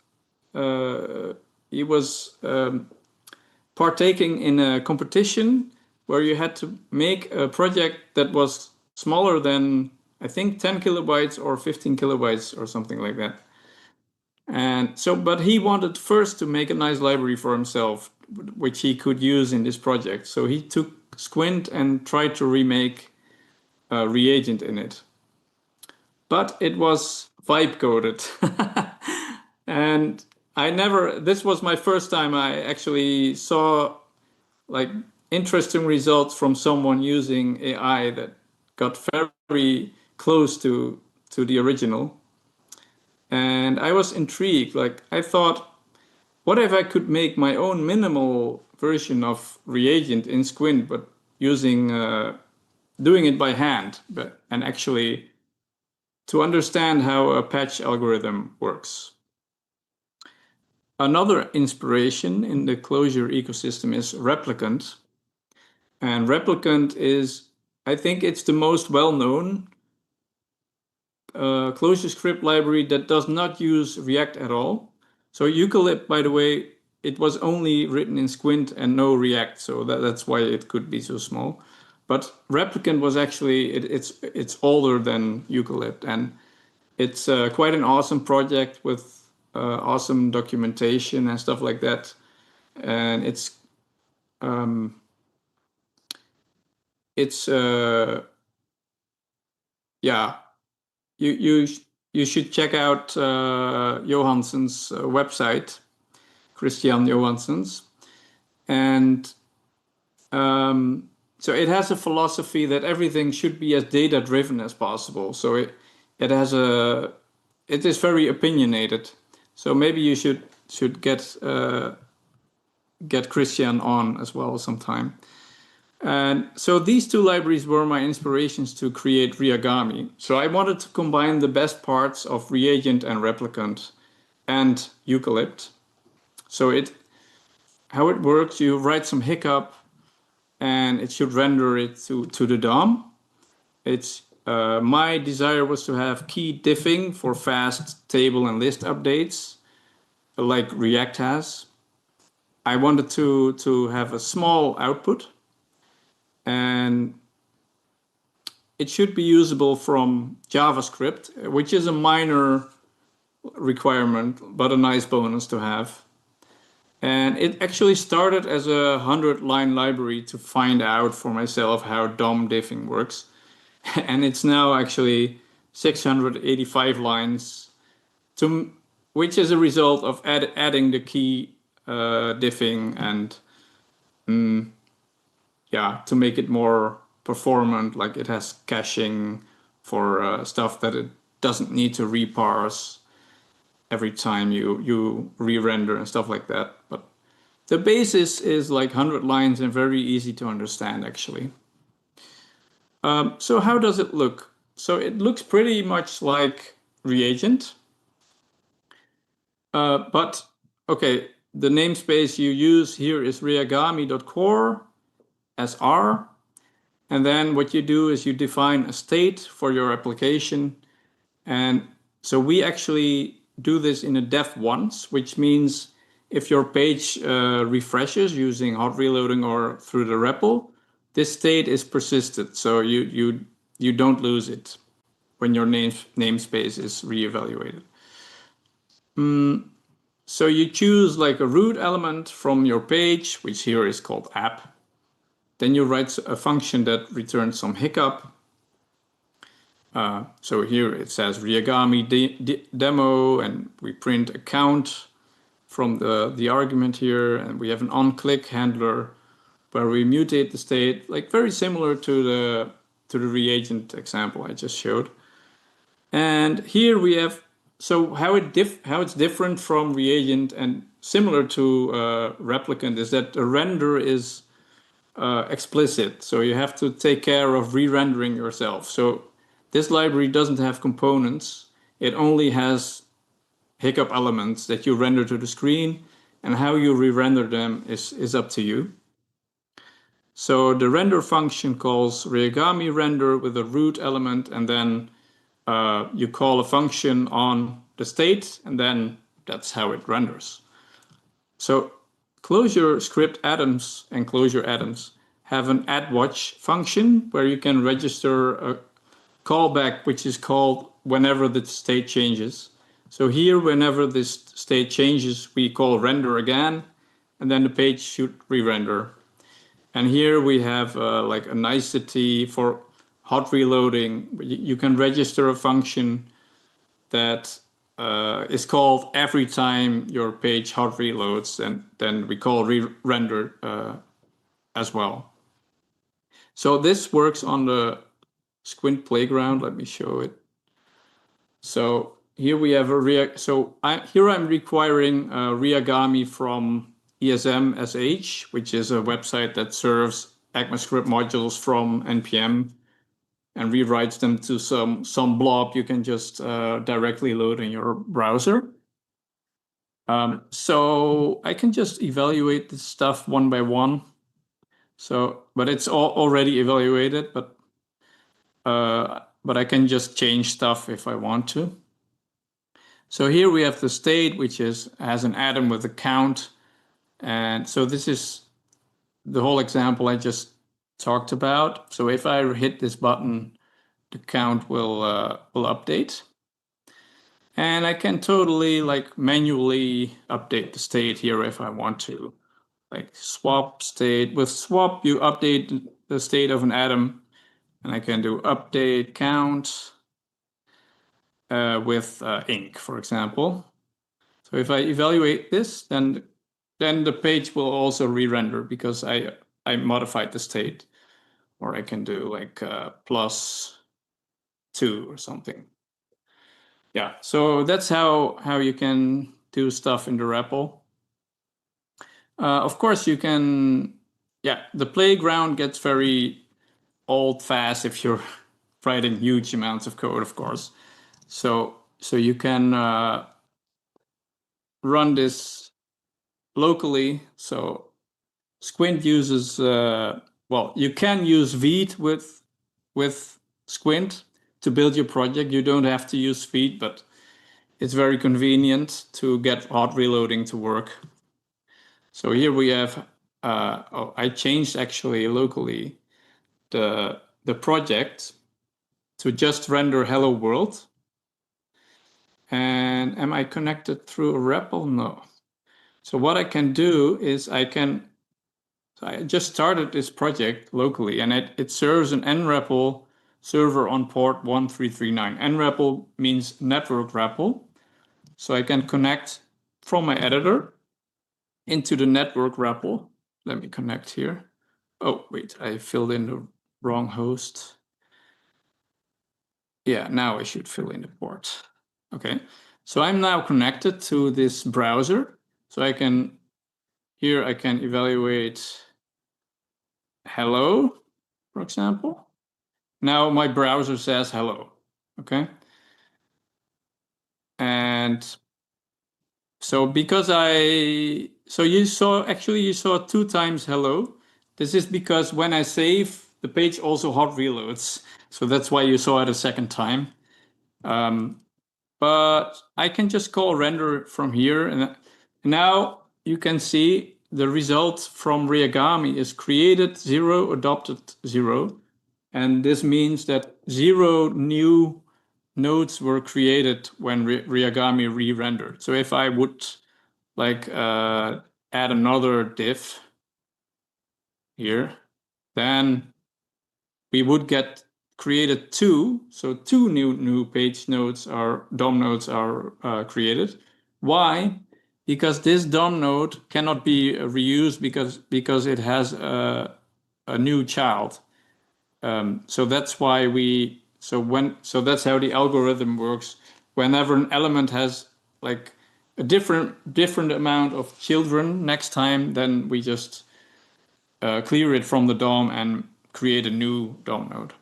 partaking in a competition where you had to make a project that was smaller than, I think, 10 kilobytes or 15 kilobytes or something like that. And so, but he wanted first to make a nice library for himself, which he could use in this project. So he took Squint and tried to remake a Reagent in it. But it was vibe coded. And this was my first time I actually saw like interesting results from someone using AI that got very close to the original. And I was intrigued. Like, I thought, what if I could make my own minimal version of Reagent in Squint, but using doing it by hand, and actually to understand how a patch algorithm works. Another inspiration in the Clojure ecosystem is Replicant. And Replicant is, I think it's the most well-known ClojureScript library that does not use React at all. So Eucalypt, by the way, it was only written in Squint and no React, so that's why it could be so small. But Replicant was actually, it's older than Eucalypt, and it's quite an awesome project with awesome documentation and stuff like that. And yeah, you should check out Johansson's website, Christian Johansson's. And so it has a philosophy that everything should be as data-driven as possible. So it is very opinionated. So maybe you should get Christian on as well sometime. And so these two libraries were my inspirations to create Reagami. So I wanted to combine the best parts of Reagent and Replicant and Eucalypt. So how it works, you write some hiccup and it should render it to the DOM. It's my desire was to have key diffing for fast table and list updates, like React has. I wanted to have a small output, and it should be usable from JavaScript, which is a minor requirement, but a nice bonus to have. And it actually started as a 100-line library to find out for myself how DOM diffing works. And it's now actually 685 lines, which is a result of adding the key diffing and to make it more performant, like it has caching for stuff that it doesn't need to reparse every time you re-render and stuff like that. But the basis is like 100 lines and very easy to understand, actually. So how does it look? So it looks pretty much like Reagent. But okay, the namespace you use here is reagami.core as R. And then what you do is you define a state for your application. And so we actually do this in a def once, which means if your page refreshes using hot reloading or through the REPL, this state is persisted. So you don't lose it when your namespace is reevaluated. So you choose like a root element from your page, which here is called app. Then you write a function that returns some hiccup. So here it says Reagami demo, and we print a count from the argument here, and we have an onClick handler where we mutate the state, like very similar to the reagent example I just showed. And here we have, so how it's different from reagent and similar to replicant is that the render is explicit. So you have to take care of re-rendering yourself. So this library doesn't have components. It only has hiccup elements that you render to the screen, and how you re-render them is up to you. So the render function calls Reagami render with a root element, and then you call a function on the state, and then that's how it renders. So ClojureScript atoms and Clojure atoms have an add-watch function where you can register a callback, which is called whenever the state changes. So here, whenever this state changes, we call render again, and then the page should re-render. And here we have like a nicety for hot reloading. You can register a function that is called every time your page hot reloads, and then we call re-render as well. So this works on the Squint playground. Let me show it. So here we have here I'm requiring Reagami from ESM.sh, which is a website that serves ECMAScript modules from NPM and rewrites them to some blob you can just directly load in your browser. So I can just evaluate this stuff one by one. So, but it's already evaluated, but I can just change stuff if I want to. So here we have the state, which has an atom with a count. And so this is the whole example I just talked about. So if I hit this button, the count will update. And I can totally like manually update the state here if I want to. Like swap state. With swap, you update the state of an atom. And I can do update count with ink, for example. So if I evaluate this, then the page will also re-render because I modified the state. Or I can do like +2 or something. Yeah, so that's how you can do stuff in the REPL. Of course, you can, the playground gets very old fast if you're writing huge amounts of code, of course. So you can run this locally. So Squint uses, well, you can use Vite with Squint, to build your project. You don't have to use Feed, but it's very convenient to get hot reloading to work. So here we have, I changed actually locally the project to just render hello world. And am I connected through a REPL? No. So what I can do is I just started this project locally, and it serves an nREPL server on port 1339. nREPL means network REPL. So I can connect from my editor into the network REPL. Let me connect here. Oh, wait, I filled in the wrong host. Yeah, now I should fill in the port. Okay, so I'm now connected to this browser. So here I can evaluate hello, for example. Now my browser says hello, okay? And so because you saw 2 times hello. This is because when I save, the page also hot reloads. So that's why you saw it a second time. But I can just call render from here. And now you can see the result from Reagami is created 0, adopted 0. And this means that 0 new nodes were created when Reagami re-rendered. So if I would add another div here, then we would get created 2. So 2 new page nodes DOM nodes are created. Why? Because this DOM node cannot be reused because it has a new child. So that's why that's how the algorithm works. Whenever an element has like a different amount of children next time, then we just clear it from the DOM and create a new DOM node.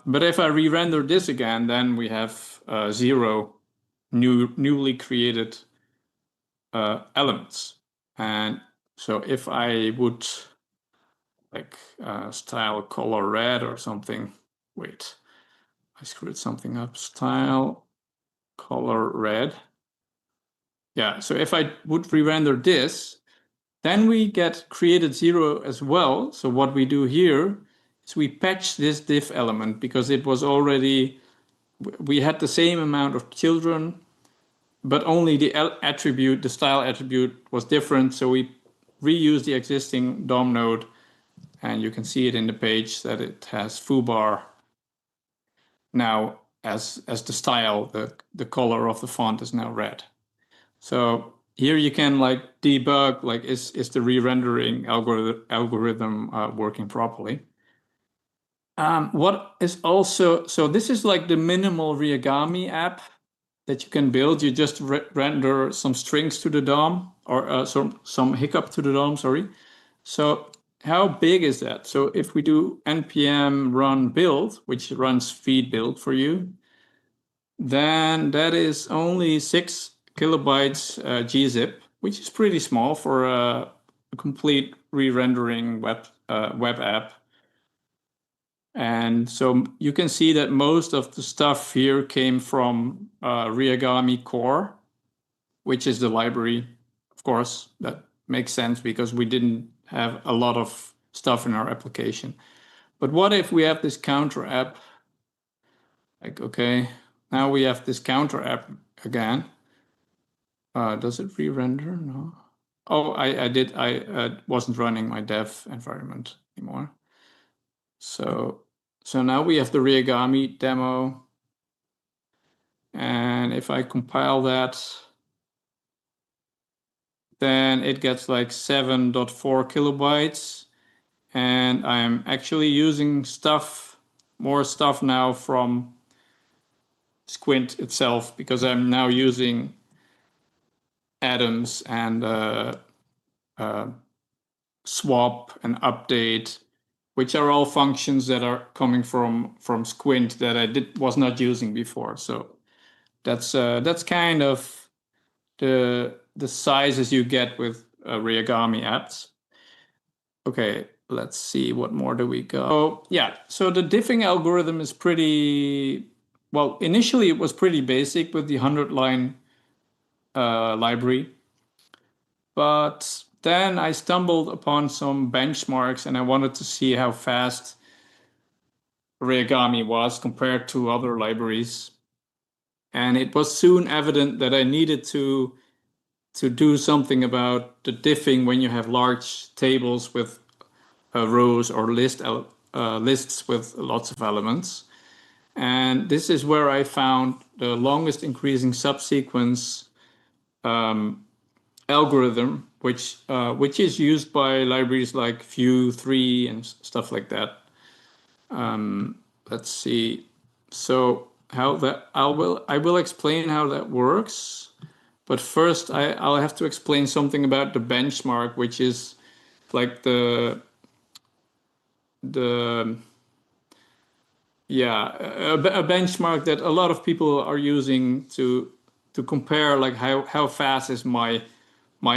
But if I re-render this again, then we have 0 newly created elements. And so if I would style color red or something, wait, I screwed something up, style color red. Yeah, so if I would re-render this, then we get created 0 as well. So what we do here is we patch this div element because it was already, we had the same amount of children, but only the attribute, the style attribute was different. So we reuse the existing DOM node, and you can see it in the page that it has foobar now as the style, the color of the font is now red. So here you can debug, is the re-rendering algorithm working properly? What is also, so this is like the minimal Reagami app that you can build. You just render some strings to the DOM or some hiccup to the DOM, sorry. So how big is that? So if we do npm run build, which runs feed build for you, then that is only 6 kilobytes gzip, which is pretty small for a complete re-rendering web app. And so you can see that most of the stuff here came from Reagami core, which is the library. Of course, that makes sense because we didn't have a lot of stuff in our application. But what if we have this counter app? Okay, now we have this counter app again. Does it re-render? No. Oh, I wasn't running my dev environment anymore. So now we have the Reagami demo. And if I compile that, then it gets 7.4 kilobytes. And I'm actually using more stuff now from Squint itself, because I'm now using atoms and swap and update, which are all functions that are coming from Squint that I was not using before. So that's kind of the sizes you get with Reagami apps. Okay, let's see, what more do we go? Oh, yeah, so the diffing algorithm is pretty, well, initially it was pretty basic with the 100-line library. But then I stumbled upon some benchmarks and I wanted to see how fast Reagami was compared to other libraries. And it was soon evident that I needed to do something about the diffing when you have large tables with rows or lists with lots of elements. And this is where I found the longest increasing subsequence algorithm, which is used by libraries like Vue3 and stuff like that. Let's see. So how that I will explain how that works. But first, I'll have to explain something about the benchmark, which is like a benchmark that a lot of people are using to compare like how fast is my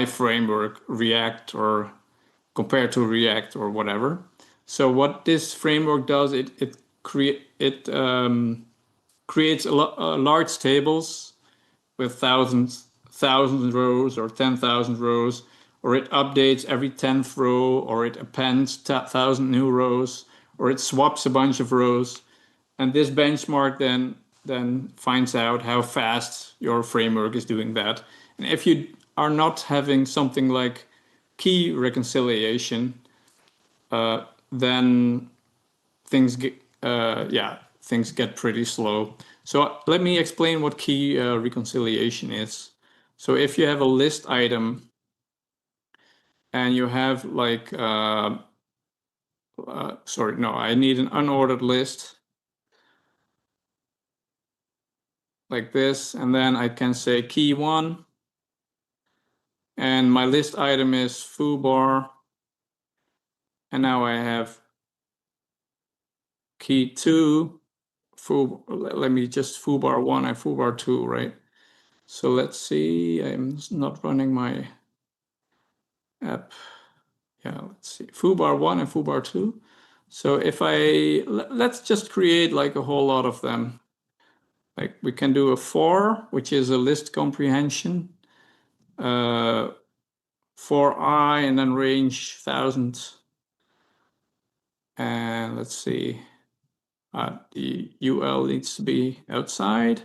framework React or compared to React or whatever. So what this framework does, it creates large tables with thousands rows or 10,000 rows, or it updates every 10th row, or it appends 1,000 new rows, or it swaps a bunch of rows. And this benchmark then finds out how fast your framework is doing that. And if you are not having something like key reconciliation, then things get pretty slow. So let me explain what key reconciliation is. So if you have a list item and you have like, I need an unordered list like this, and then I can say key 1, and my list item is foobar, and now I have key 2, let me just foobar 1 and foobar 2, right? So let's see, I'm not running my app. Yeah, let's see, foobar 1 and foobar 2. So if let's just create like a whole lot of them. Like we can do a for, which is a list comprehension, for I and then range 1,000. And let's see, the UL needs to be outside.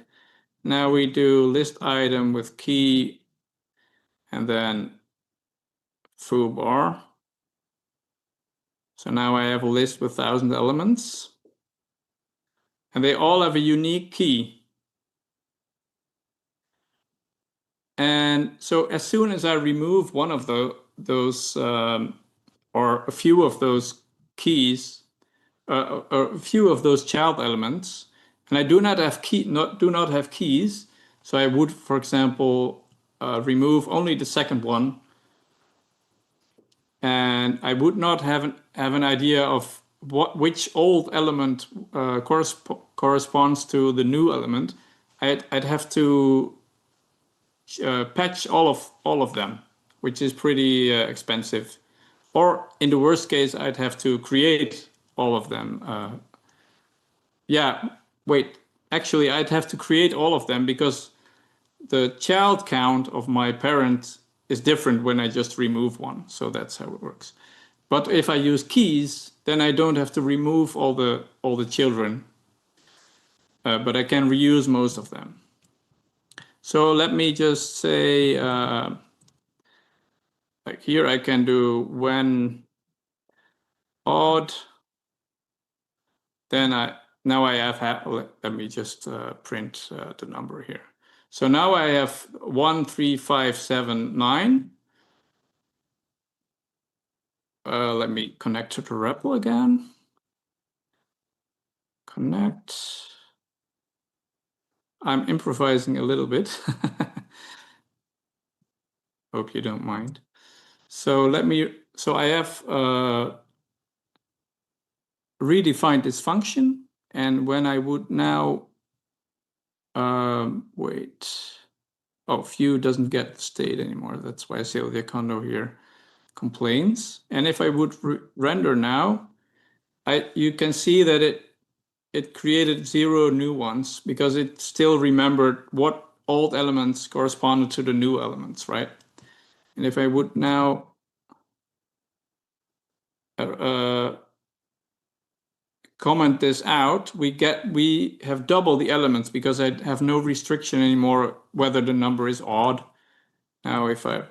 Now we do list item with key and then foobar. So now I have a list with 1,000 elements, and they all have a unique key. And so as soon as I remove one of those or a few of those keys, a few of those child elements, and I do not have keys, so I would, for example, remove only the second one, and I would not have an idea of which old element corresponds to the new element. I'd have to patch all of them, which is pretty expensive. Or in the worst case, I'd have to create all of them. Actually, I'd have to create all of them because the child count of my parent is different when I just remove one. So that's how it works. But if I use keys, then I don't have to remove all the children, but I can reuse most of them. So let me just say, like here I can do when odd, then now I have, let me just print the number here. So now I have 1, 3, 5, 7, 9. Let me connect to the REPL again. Connect. I'm improvising a little bit. Hope you don't mind. So I have redefined this function, and when I would now Vue doesn't get the state anymore. That's why I say the condo here. complaints. And if I would render now, you can see that it created 0 new ones because it still remembered what old elements corresponded to the new elements, right? And if I would now comment this out, we have double the elements because I have no restriction anymore whether the number is odd. Now if I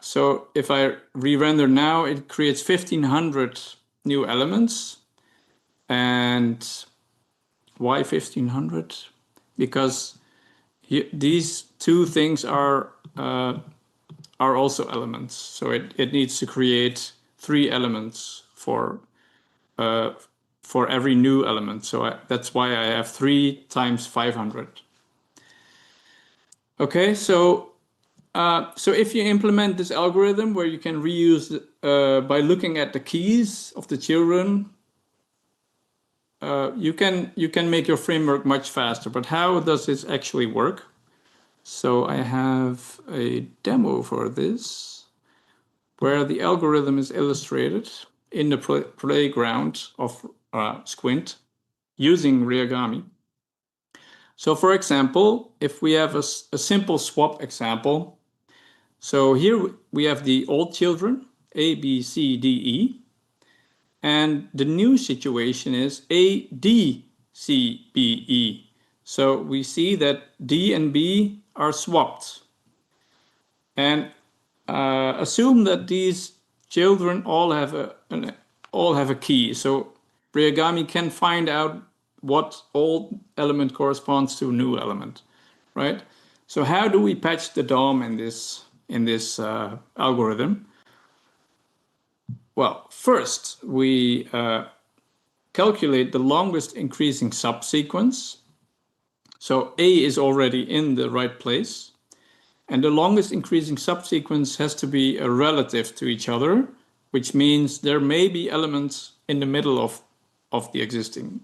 so if I re-render now, it creates 1500 new elements. And why 1500? Because these two things are also elements. So it needs to create 3 elements for every new element. So that's why I have 3 times 500. Okay, so if you implement this algorithm where you can reuse by looking at the keys of the children, you can make your framework much faster. But how does this actually work? So I have a demo for this where the algorithm is illustrated in the playground of Squint using Reagami. So for example, if we have a simple swap example, so here we have the old children, A, B, C, D, E. And the new situation is A, D, C, B, E. So we see that D and B are swapped. And assume that these children all have a key. So Reagami can find out what old element corresponds to a new element, right? So how do we patch the DOM in this algorithm? Well, first we calculate the longest increasing subsequence. So A is already in the right place. And the longest increasing subsequence has to be a relative to each other, which means there may be elements in the middle of the existing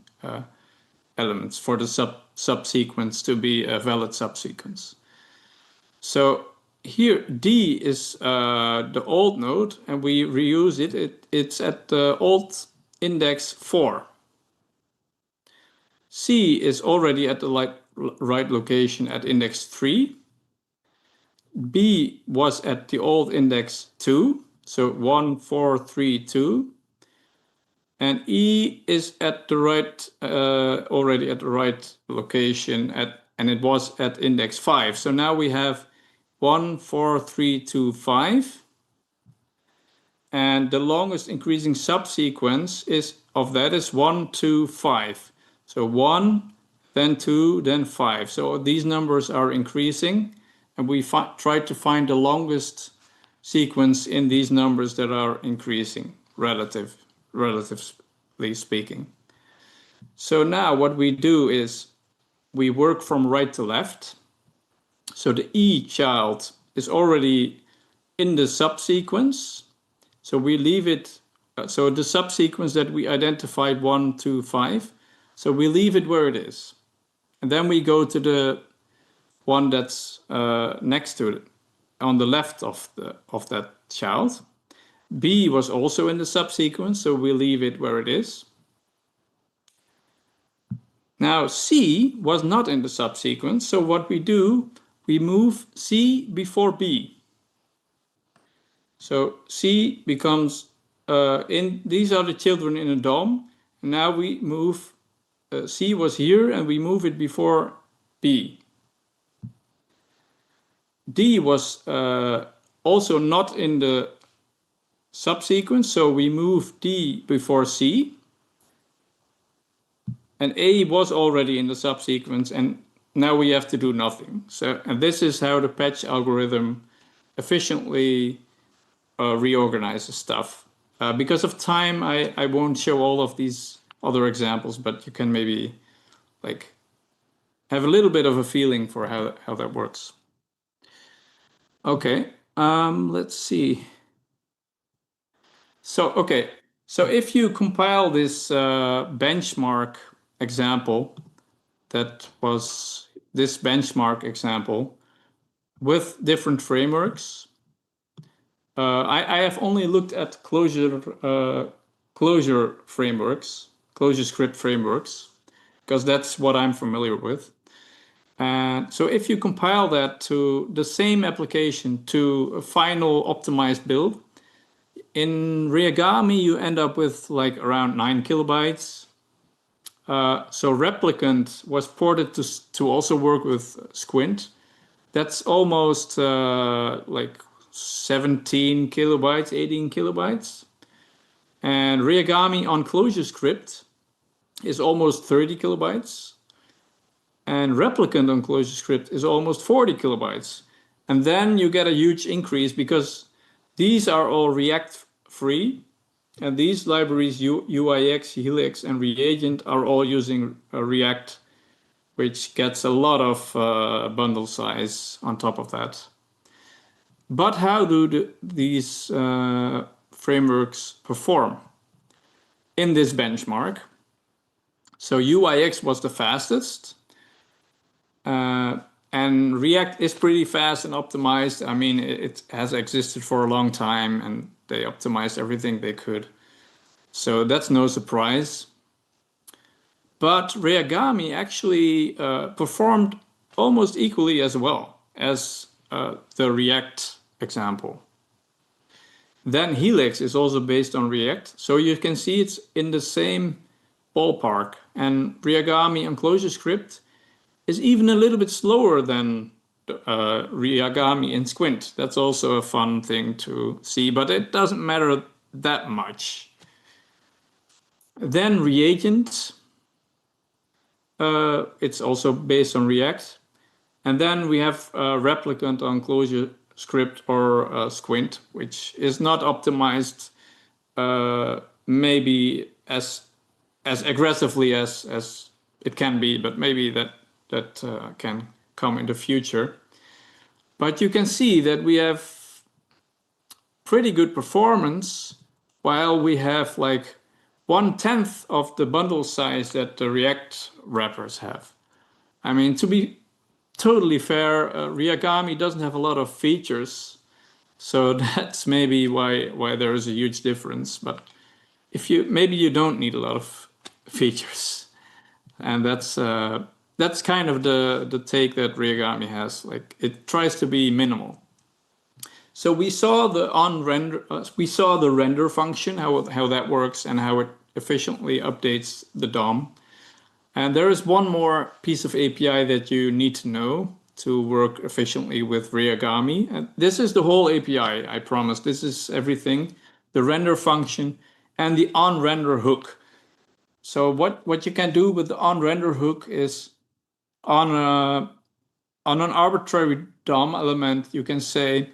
elements for the subsequence to be a valid subsequence. So here D is the old node, and we reuse it. It's at the old index 4. C is already at the right location at index 3. B was at the old index 2, so 1, 4, 3, 2. And E is at the right, already at the right location, and it was at index 5. So now we have 1, 4, 3, 2, 5. And the longest increasing subsequence is 1, 2, 5. So 1, then 2, then 5. So these numbers are increasing. And we try to find the longest sequence in these numbers that are increasing, relatively speaking. So now what we do is we work from right to left. So the E child is already in the subsequence. So we leave it, so the subsequence that we identified 1, 2, 5. So we leave it where it is. And then we go to the one that's next to it, on the left of that child. B was also in the subsequence, so we leave it where it is. Now C was not in the subsequence, so what we do, we move C before B. So C becomes, these are the children in a DOM, and now we move, C was here, and we move it before B. D was also not in the subsequence, so we move D before C. And A was already in the subsequence, and now we have to do nothing. So, and this is how the patch algorithm efficiently reorganizes stuff. Because of time, I won't show all of these other examples, but you can maybe like have a little bit of a feeling for how that works. Okay, let's see. So, okay, so if you compile this benchmark example, that was this benchmark example, with different frameworks. I have only looked at Clojure frameworks, ClojureScript frameworks, because that's what I'm familiar with. And so if you compile that to the same application to a final optimized build, in Reagami, you end up with like around 9 kilobytes. So Replicant was ported to also work with Squint. That's almost like 17 kilobytes, 18 kilobytes. And Reagami on ClojureScript is almost 30 kilobytes. And Replicant on ClojureScript is almost 40 kilobytes. And then you get a huge increase because these are all React free. And these libraries, UIX, Helix, and Reagent, are all using React, which gets a lot of bundle size on top of that. But how do these frameworks perform in this benchmark? So UIX was the fastest. And React is pretty fast and optimized. I mean, it has existed for a long time and they optimized everything they could. So that's no surprise. But Reagami actually performed almost equally as well as the React example. Then Helix is also based on React. So you can see it's in the same ballpark. And Reagami on ClojureScript is even a little bit slower than Reagami in Squint. That's also a fun thing to see, but it doesn't matter that much. Then Reagent, it's also based on React. And then we have Replicant on ClojureScript or Squint, which is not optimized maybe as aggressively as it can be, but maybe that can come in the future. But you can see that we have pretty good performance while we have like 1/10 of the bundle size that the React wrappers have. I mean, to be totally fair, Reagami doesn't have a lot of features, so that's maybe why there is a huge difference. But if maybe you don't need a lot of features, and that's kind of the take that Reagami has. Like, it tries to be minimal. So we saw the render function, how that works and how it efficiently updates the DOM. And there is one more piece of API that you need to know to work efficiently with Reagami. And this is the whole API, I promise. This is everything, the render function and the onRender hook. So what you can do with the onRender hook is on an arbitrary DOM element, you can say,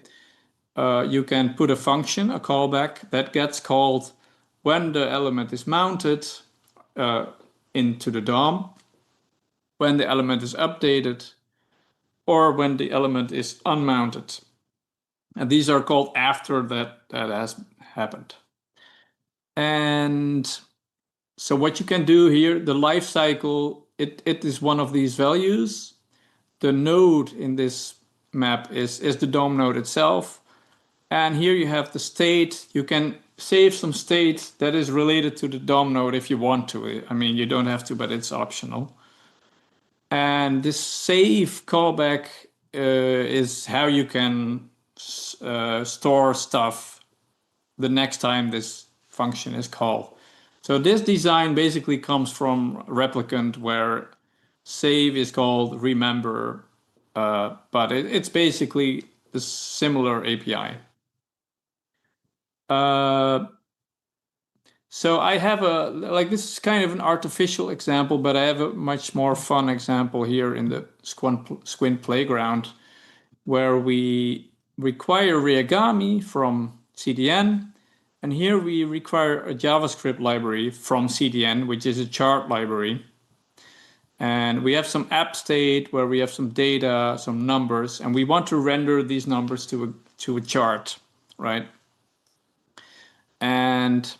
you can put a function, a callback, that gets called when the element is mounted into the DOM, when the element is updated, or when the element is unmounted. And these are called after that has happened. And so what you can do here, the lifecycle, it is one of these values. The node in this map is the DOM node itself. And here you have the state. You can save some state that is related to the DOM node if you want to. I mean, you don't have to, but it's optional. And this save callback is how you can store stuff the next time this function is called. So this design basically comes from Replicant, where save is called remember, but it's basically a similar API. So I have this is kind of an artificial example, but I have a much more fun example here in the Squint playground, where we require Reagami from CDN. And here we require a JavaScript library from CDN, which is a chart library. And we have some app state where we have some data, some numbers, and we want to render these numbers to a chart, right? And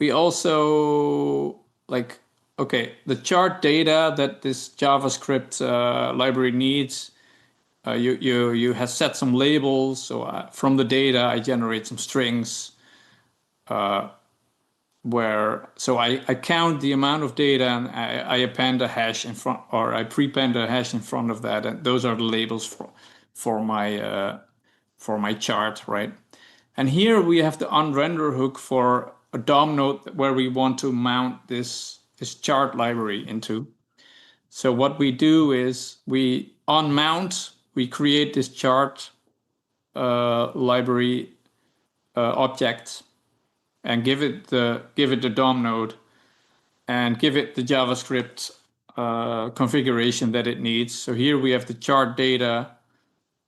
we also the chart data that this JavaScript library needs you have set some labels. So from the data, I generate some strings so I count the amount of data and I append a hash in front, or I prepend a hash in front of that, and those are the labels for my chart, right? And here we have the onRender hook for a DOM node where we want to mount this chart library into. So what we do is we on mount, we create this chart library object and give it the DOM node and give it the JavaScript configuration that it needs. So here we have the chart data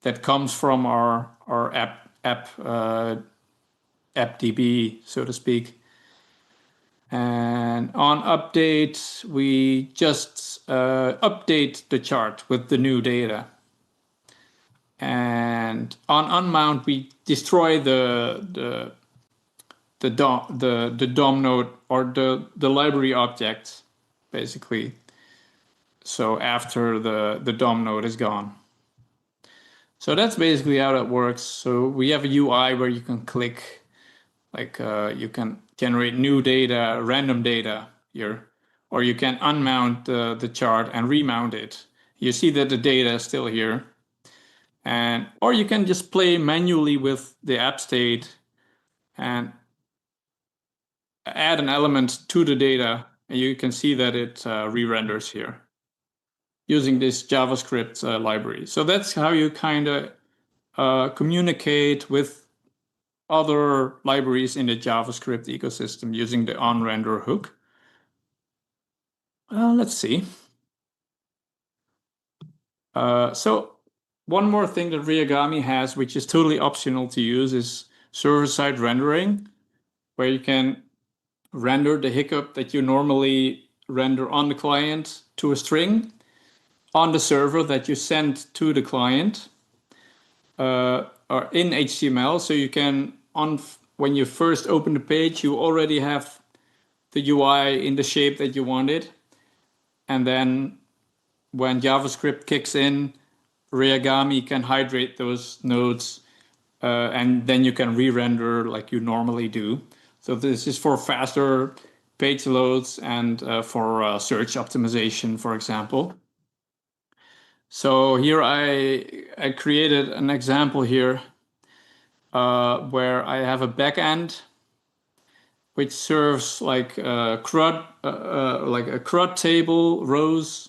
that comes from our appdb, so to speak. And on update, we just update the chart with the new data. And on unmount, we destroy the DOM node or the library object, basically. So after the DOM node is gone. So that's basically how that works. So we have a UI where you can click, like you can generate new data, random data here, or you can unmount the chart and remount it. You see that the data is still here. Or you can just play manually with the app state and add an element to the data, and you can see that it re-renders here using this JavaScript library. So that's how you kind of communicate with other libraries in the JavaScript ecosystem using the onRender hook. Let's see. So one more thing that Reagami has, which is totally optional to use, is server-side rendering, where you can render the hiccup that you normally render on the client to a string on the server that you send to the client or in HTML. So you can, when you first open the page, you already have the UI in the shape that you wanted. And then when JavaScript kicks in, Reagami can hydrate those nodes and then you can re-render like you normally do. So this is for faster page loads and for search optimization, for example. So here I created an example here where I have a backend which serves like a CRUD table rows,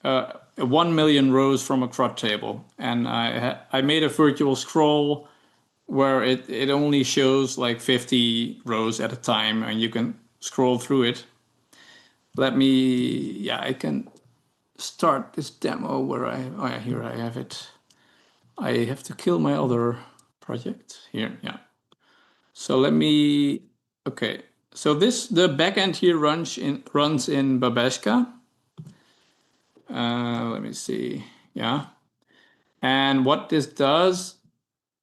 1 million rows from a CRUD table, and I made a virtual scroll where it only shows like 50 rows at a time, and you can scroll through it. I can start this demo where here I have it. I have to kill my other project here, yeah. So okay. So the backend here runs in Babashka. Let me see, yeah. And what this does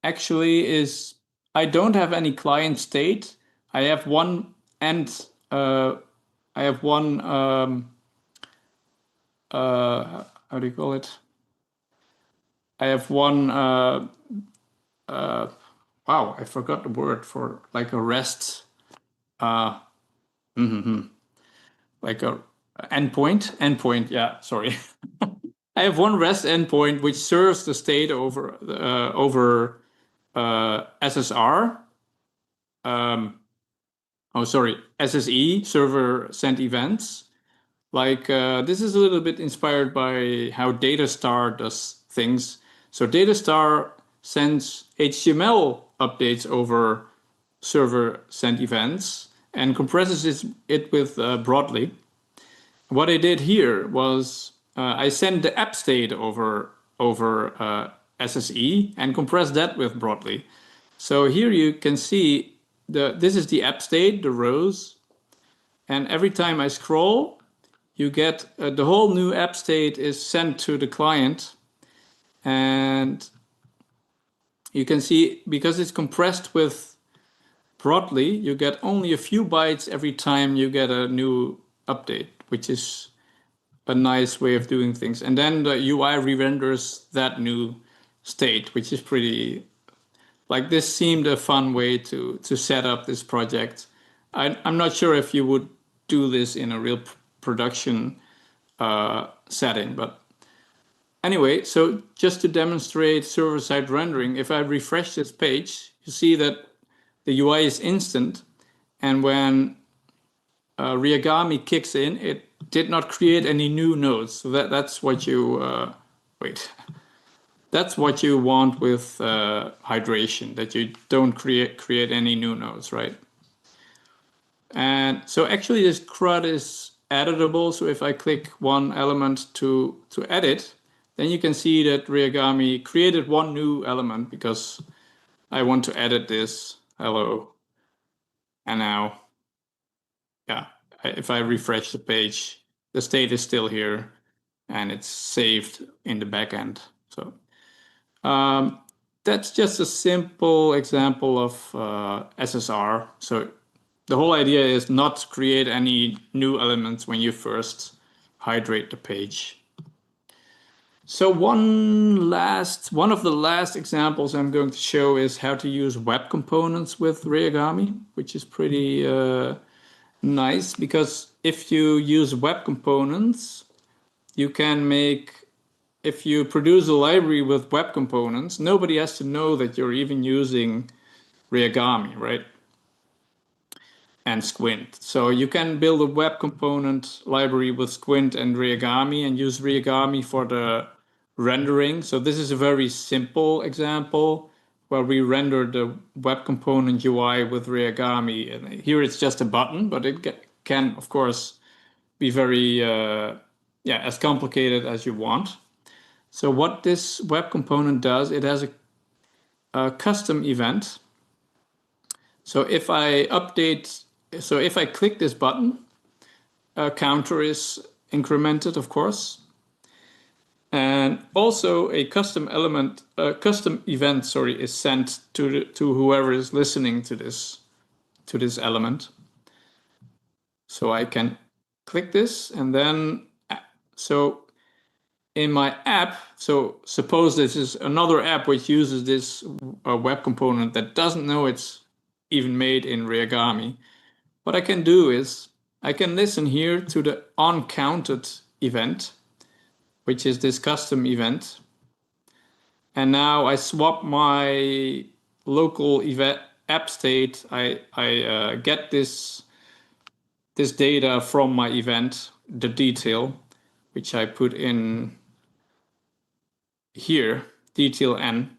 actually is I don't have any client state. I have one end. I have one. How do you call it? I have one. Wow, I forgot the word for like a REST. Like a endpoint. Endpoint. Yeah, sorry. I have one REST endpoint which serves the state over SSR. SSE, server sent events. Like this is a little bit inspired by how Datastar does things. So Datastar sends HTML updates over server sent events and compresses it with Broadly. What I did here was I sent the app state over SSE and compressed that with Broadly. So here you can see this is the app state, the rows, and every time I scroll, you get the whole new app state is sent to the client, and you can see because it's compressed with Broadly, you get only a few bytes every time you get a new update, which is a nice way of doing things. And then the UI re-renders that new state, which is pretty, like, this seemed a fun way to set up this project. I'm not sure if you would do this in a real production setting, but anyway, so just to demonstrate server-side rendering, if I refresh this page, you see that the UI is instant, and when Reagami kicks in, it did not create any new nodes. So that's what you that's what you want with hydration, that you don't create any new nodes, right? And so actually this CRUD is editable. So if I click one element to edit, then you can see that Reagami created one new element because I want to edit this. Hello. And now, yeah, if I refresh the page, the state is still here and it's saved in the backend. So that's just a simple example of SSR. So the whole idea is not to create any new elements when you first hydrate the page. So one of the last examples I'm going to show is how to use web components with Reagami, which is pretty nice, because if you use web components, you can make, if you produce a library with web components, nobody has to know that you're even using Reagami, right? And Squint. So you can build a web component library with Squint and Reagami and use Reagami for the rendering. So this is a very simple example where we render the web component UI with Reagami. And here it's just a button, but it can, of course, be very, as complicated as you want. So what this web component does, it has a custom event. So if I click this button, a counter is incremented, of course. And also a custom event, is sent to whoever is listening to this element. So I can click this, and then, so in my app, so suppose this is another app which uses this web component that doesn't know it's even made in Reagami. What I can do is I can listen here to the onCounted event, which is this custom event. And now I swap my local event app state. I get this data from my event, the detail, which I put in here, detail n.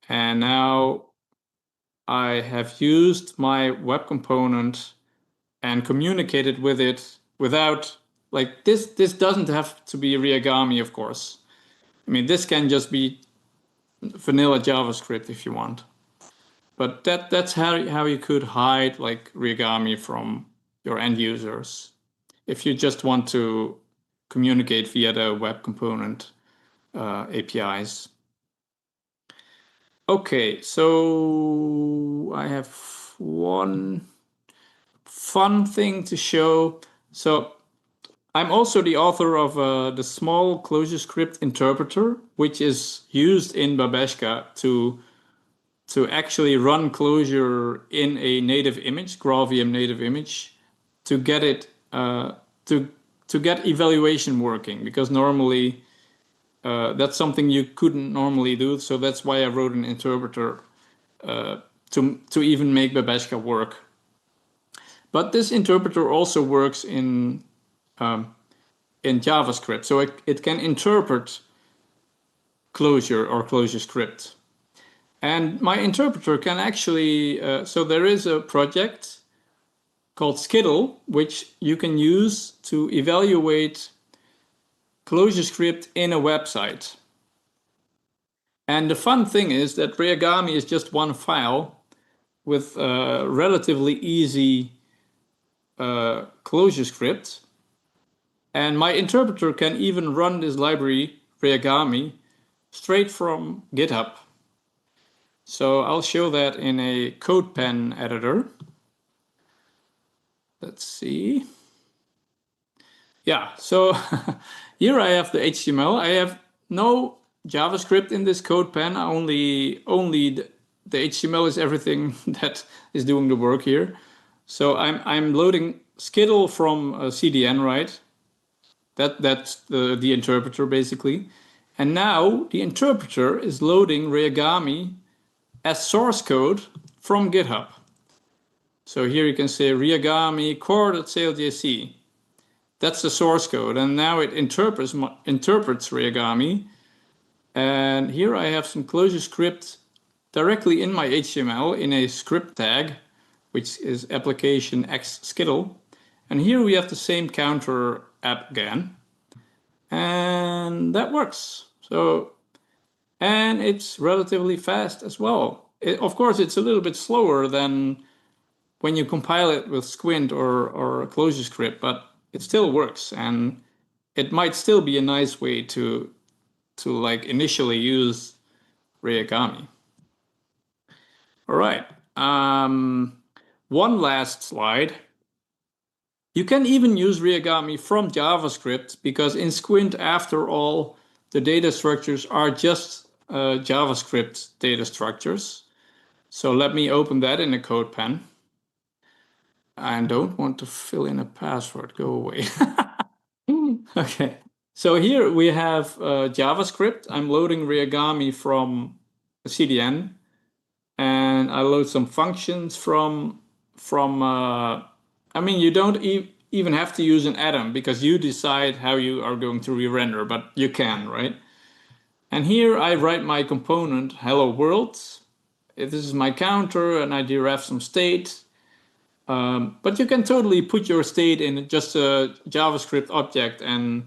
And now I have used my web component and communicated with it without, like, this doesn't have to be Reagami, of course. I mean, this can just be vanilla JavaScript if you want. But that's how you could hide, like, Reagami from your end users if you just want to communicate via the web component APIs. Okay, so I have one fun thing to show. So I'm also the author of the small ClojureScript interpreter, which is used in Babeshka to actually run Clojure in a native image, GraalVM native image, to get it to get evaluation working, because normally that's something you couldn't normally do. So that's why I wrote an interpreter to even make Babeshka work. But this interpreter also works in JavaScript, so it can interpret Clojure or ClojureScript. And my interpreter can actually, so there is a project called Skiddle, which you can use to evaluate ClojureScript in a website. And the fun thing is that Reagami is just one file with relatively easy ClojureScript. And my interpreter can even run this library, Reagami, straight from GitHub. So I'll show that in a CodePen editor. Let's see. Yeah, so here I have the HTML. I have no JavaScript in this code pen. Only the HTML is everything that is doing the work here. So I'm loading Skiddle from CDN, right? That's the interpreter basically. And now the interpreter is loading Reagami as source code from GitHub. So here you can say Reagami core.cljs. That's the source code, and now it interprets Reagami. And here I have some ClojureScript directly in my HTML in a script tag, which is application x Skiddle. And here we have the same counter app again, and that works. So, and it's relatively fast as well. Of course, it's a little bit slower than when you compile it with Squint or ClojureScript, but it still works, and it might still be a nice way to like initially use Reagami. All right, one last slide. You can even use Reagami from JavaScript, because in Squint, after all, the data structures are just JavaScript data structures. So let me open that in the code pen. I don't want to fill in a password, go away. Okay, so here we have JavaScript. I'm loading Reagami from CDN, and I load some functions from I mean, you don't even have to use an atom, because you decide how you are going to re-render, but you can, right? And here I write my component, hello world. This is my counter, and I deref some state. But you can totally put your state in just a JavaScript object and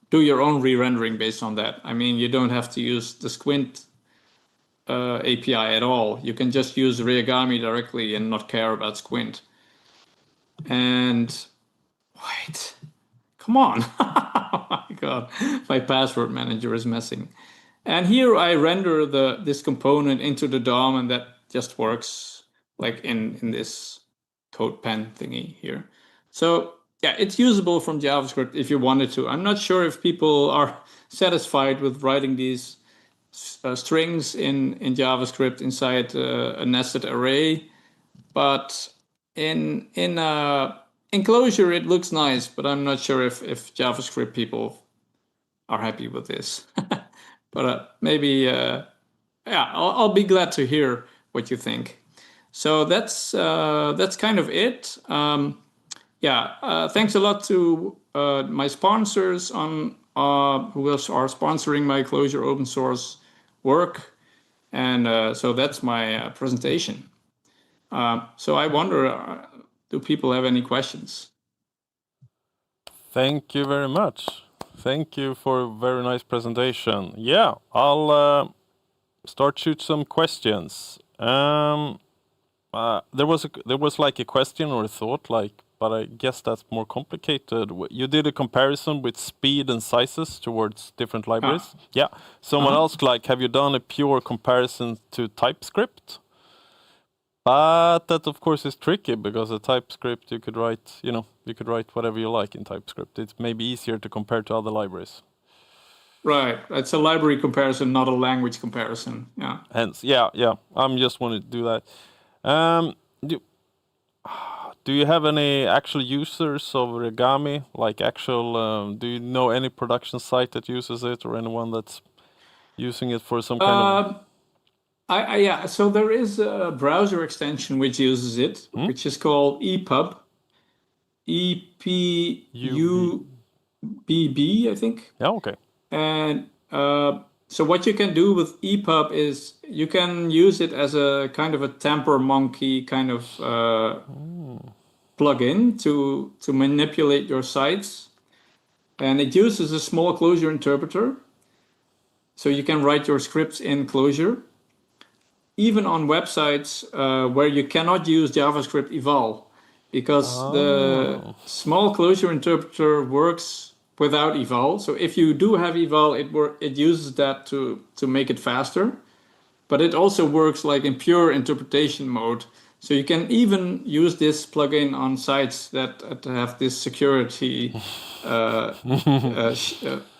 do your own re-rendering based on that. I mean, you don't have to use the Squint API at all. You can just use Reagami directly and not care about Squint. And wait, come on. Oh my God, my password manager is messing. And here I render this component into the DOM, and that just works like in this code pen thingy here. So yeah, it's usable from JavaScript if you wanted to. I'm not sure if people are satisfied with writing these strings in JavaScript inside a nested array, but in Clojure it looks nice, but I'm not sure if JavaScript people are happy with this. But maybe yeah, I'll be glad to hear what you think. So that's kind of it. Yeah, thanks a lot to my sponsors who are sponsoring my Clojure open source work, and so that's my presentation. So I wonder, do people have any questions? Thank you very much. Thank you for a very nice presentation. Yeah, I'll start shoot some questions. There was like a question or a thought, like, but I guess that's more complicated. You did a comparison with speed and sizes towards different libraries. Yeah. Someone else, like, have you done a pure comparison to TypeScript? But that, of course, is tricky, because a TypeScript you could write, you could write whatever you like in TypeScript. It's maybe easier to compare to other libraries. Right. It's a library comparison, not a language comparison. Yeah. Hence, yeah. I'm just wanting to do that. Do you have any actual users of Reagami? Like actual, do you know any production site that uses it, or anyone that's using it for some kind of? Yeah, so there is a browser extension which uses it, which is called EPUB, EPUBB, I think. Yeah, okay. And so what you can do with EPUB is you can use it as a kind of a temper monkey kind of plugin to manipulate your sites. And it uses a small Clojure interpreter. So you can write your scripts in Clojure. Even on websites where you cannot use JavaScript eval, because the small Clojure interpreter works without eval. So if you do have eval, it uses that to make it faster. But it also works like in pure interpretation mode. So you can even use this plugin on sites that have this security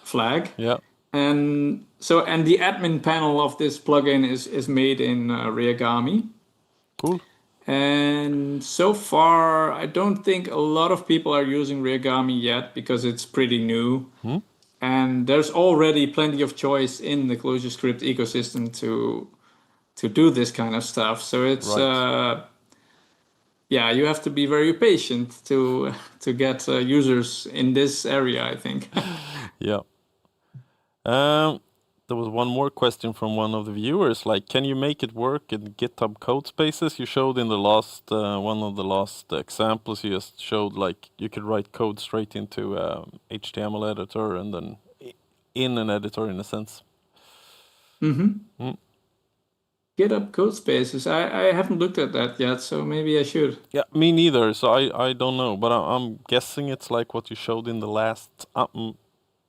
flag. Yeah. And the admin panel of this plugin is made in Reagami. Cool. And so far, I don't think a lot of people are using Reagami yet because it's pretty new. And there's already plenty of choice in the ClojureScript ecosystem to do this kind of stuff. So it's Right. you have to be very patient to get users in this area, I think. Yeah. There was one more question from one of the viewers, like, can you make it work in GitHub code spaces? You showed in the last one of the last examples, you just showed like you could write code straight into HTML editor and then in an editor in a sense. GitHub code spaces. I haven't looked at that yet, so maybe I should. Yeah, me neither. So I don't know, but I'm guessing it's like what you showed in the last.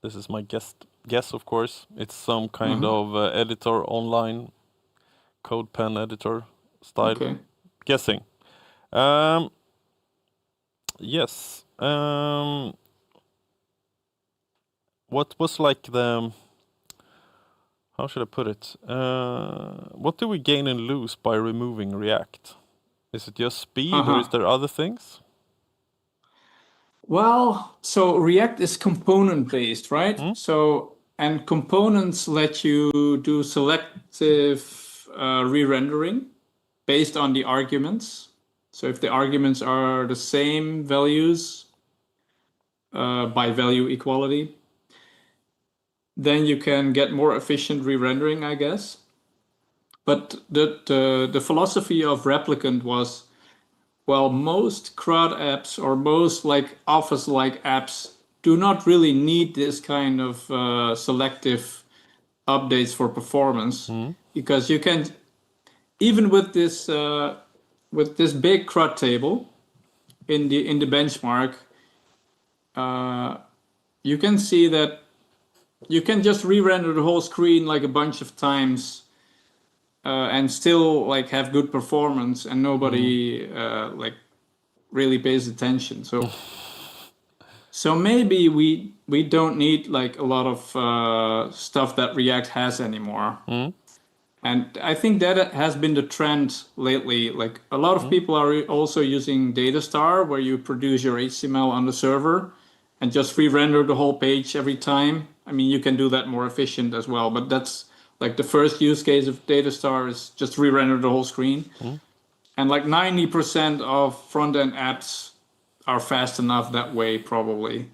This is my guess, of course. It's some kind of editor online, code pen editor style. Okay. Guessing. Yes. What was like the? How should I put it? What do we gain and lose by removing React? Is it just speed, or is there other things? Well, so React is component based, right? So, and components let you do selective re-rendering based on the arguments. So if the arguments are the same values by value equality, then you can get more efficient re-rendering, I guess. But the philosophy of Replicant was, well, most CRUD apps or most like Office-like apps do not really need this kind of selective updates for performance, because you can, even with this big CRUD table in the benchmark, you can see that you can just re-render the whole screen like a bunch of times and still like have good performance, and nobody like really pays attention. So maybe we don't need like a lot of stuff that React has anymore. And I think that has been the trend lately. Like a lot of people are also using Datastar, where you produce your HTML on the server and just re-render the whole page every time. I mean, you can do that more efficient as well, but that's like the first use case of Datastar is just re-render the whole screen. And like 90% of front-end apps are fast enough that way, probably.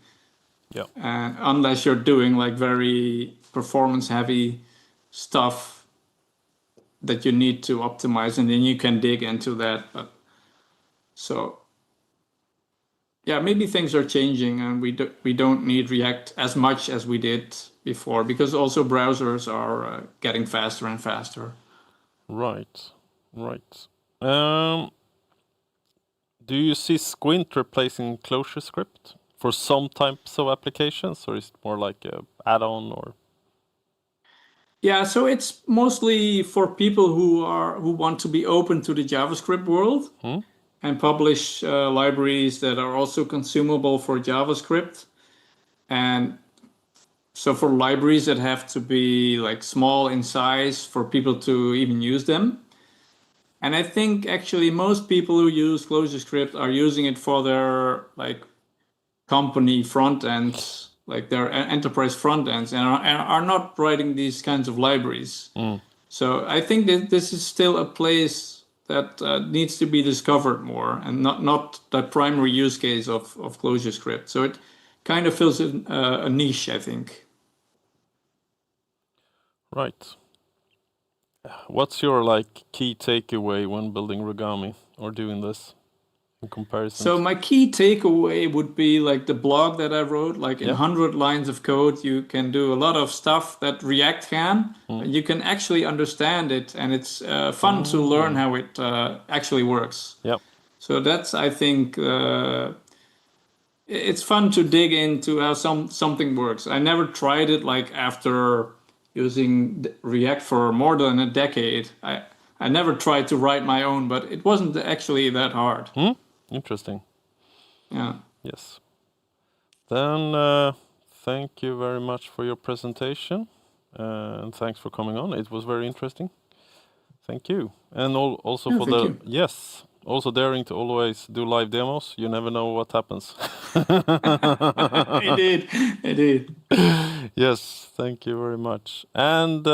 Yeah. And unless you're doing like very performance-heavy stuff that you need to optimize, and then you can dig into that. But so yeah, maybe things are changing, and we don't need React as much as we did before, because also browsers are getting faster and faster. Right. Do you see Squint replacing ClojureScript for some types of applications, or is it more like a add-on or? Yeah, so it's mostly for people who want to be open to the JavaScript world and publish libraries that are also consumable for JavaScript. And so for libraries that have to be like small in size for people to even use them. And I think actually most people who use ClojureScript are using it for their like company front ends, like their enterprise front ends, and are not writing these kinds of libraries. So I think that this is still a place that needs to be discovered more, and not the primary use case of ClojureScript. So it kind of fills in a niche, I think. Right. What's your like key takeaway when building Reagami or doing this in comparison? So my key takeaway would be like the blog that I wrote, like in 100 lines of code, you can do a lot of stuff that React can. You can actually understand it, and it's fun to learn how it actually works. Yep. So that's, I think, it's fun to dig into how something works. I never tried it like after using React for more than a decade. I never tried to write my own, but it wasn't actually that hard. Interesting. Yeah. Yes. Then thank you very much for your presentation, and thanks for coming on. It was very interesting. Thank you, and also Yeah, for thank the you. also daring to always do live demos. You never know what happens. I did. Yes, thank you very much, and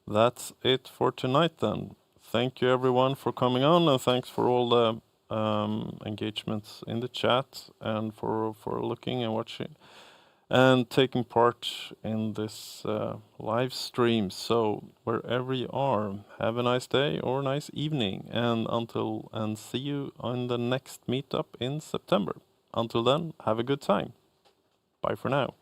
that's it for tonight then. Thank you everyone for coming on, and thanks for all the engagements in the chat and for looking and watching and taking part in this live stream. So wherever you are, have a nice day or nice evening, and see you on the next meetup in September. Until then, have a good time. Bye for now.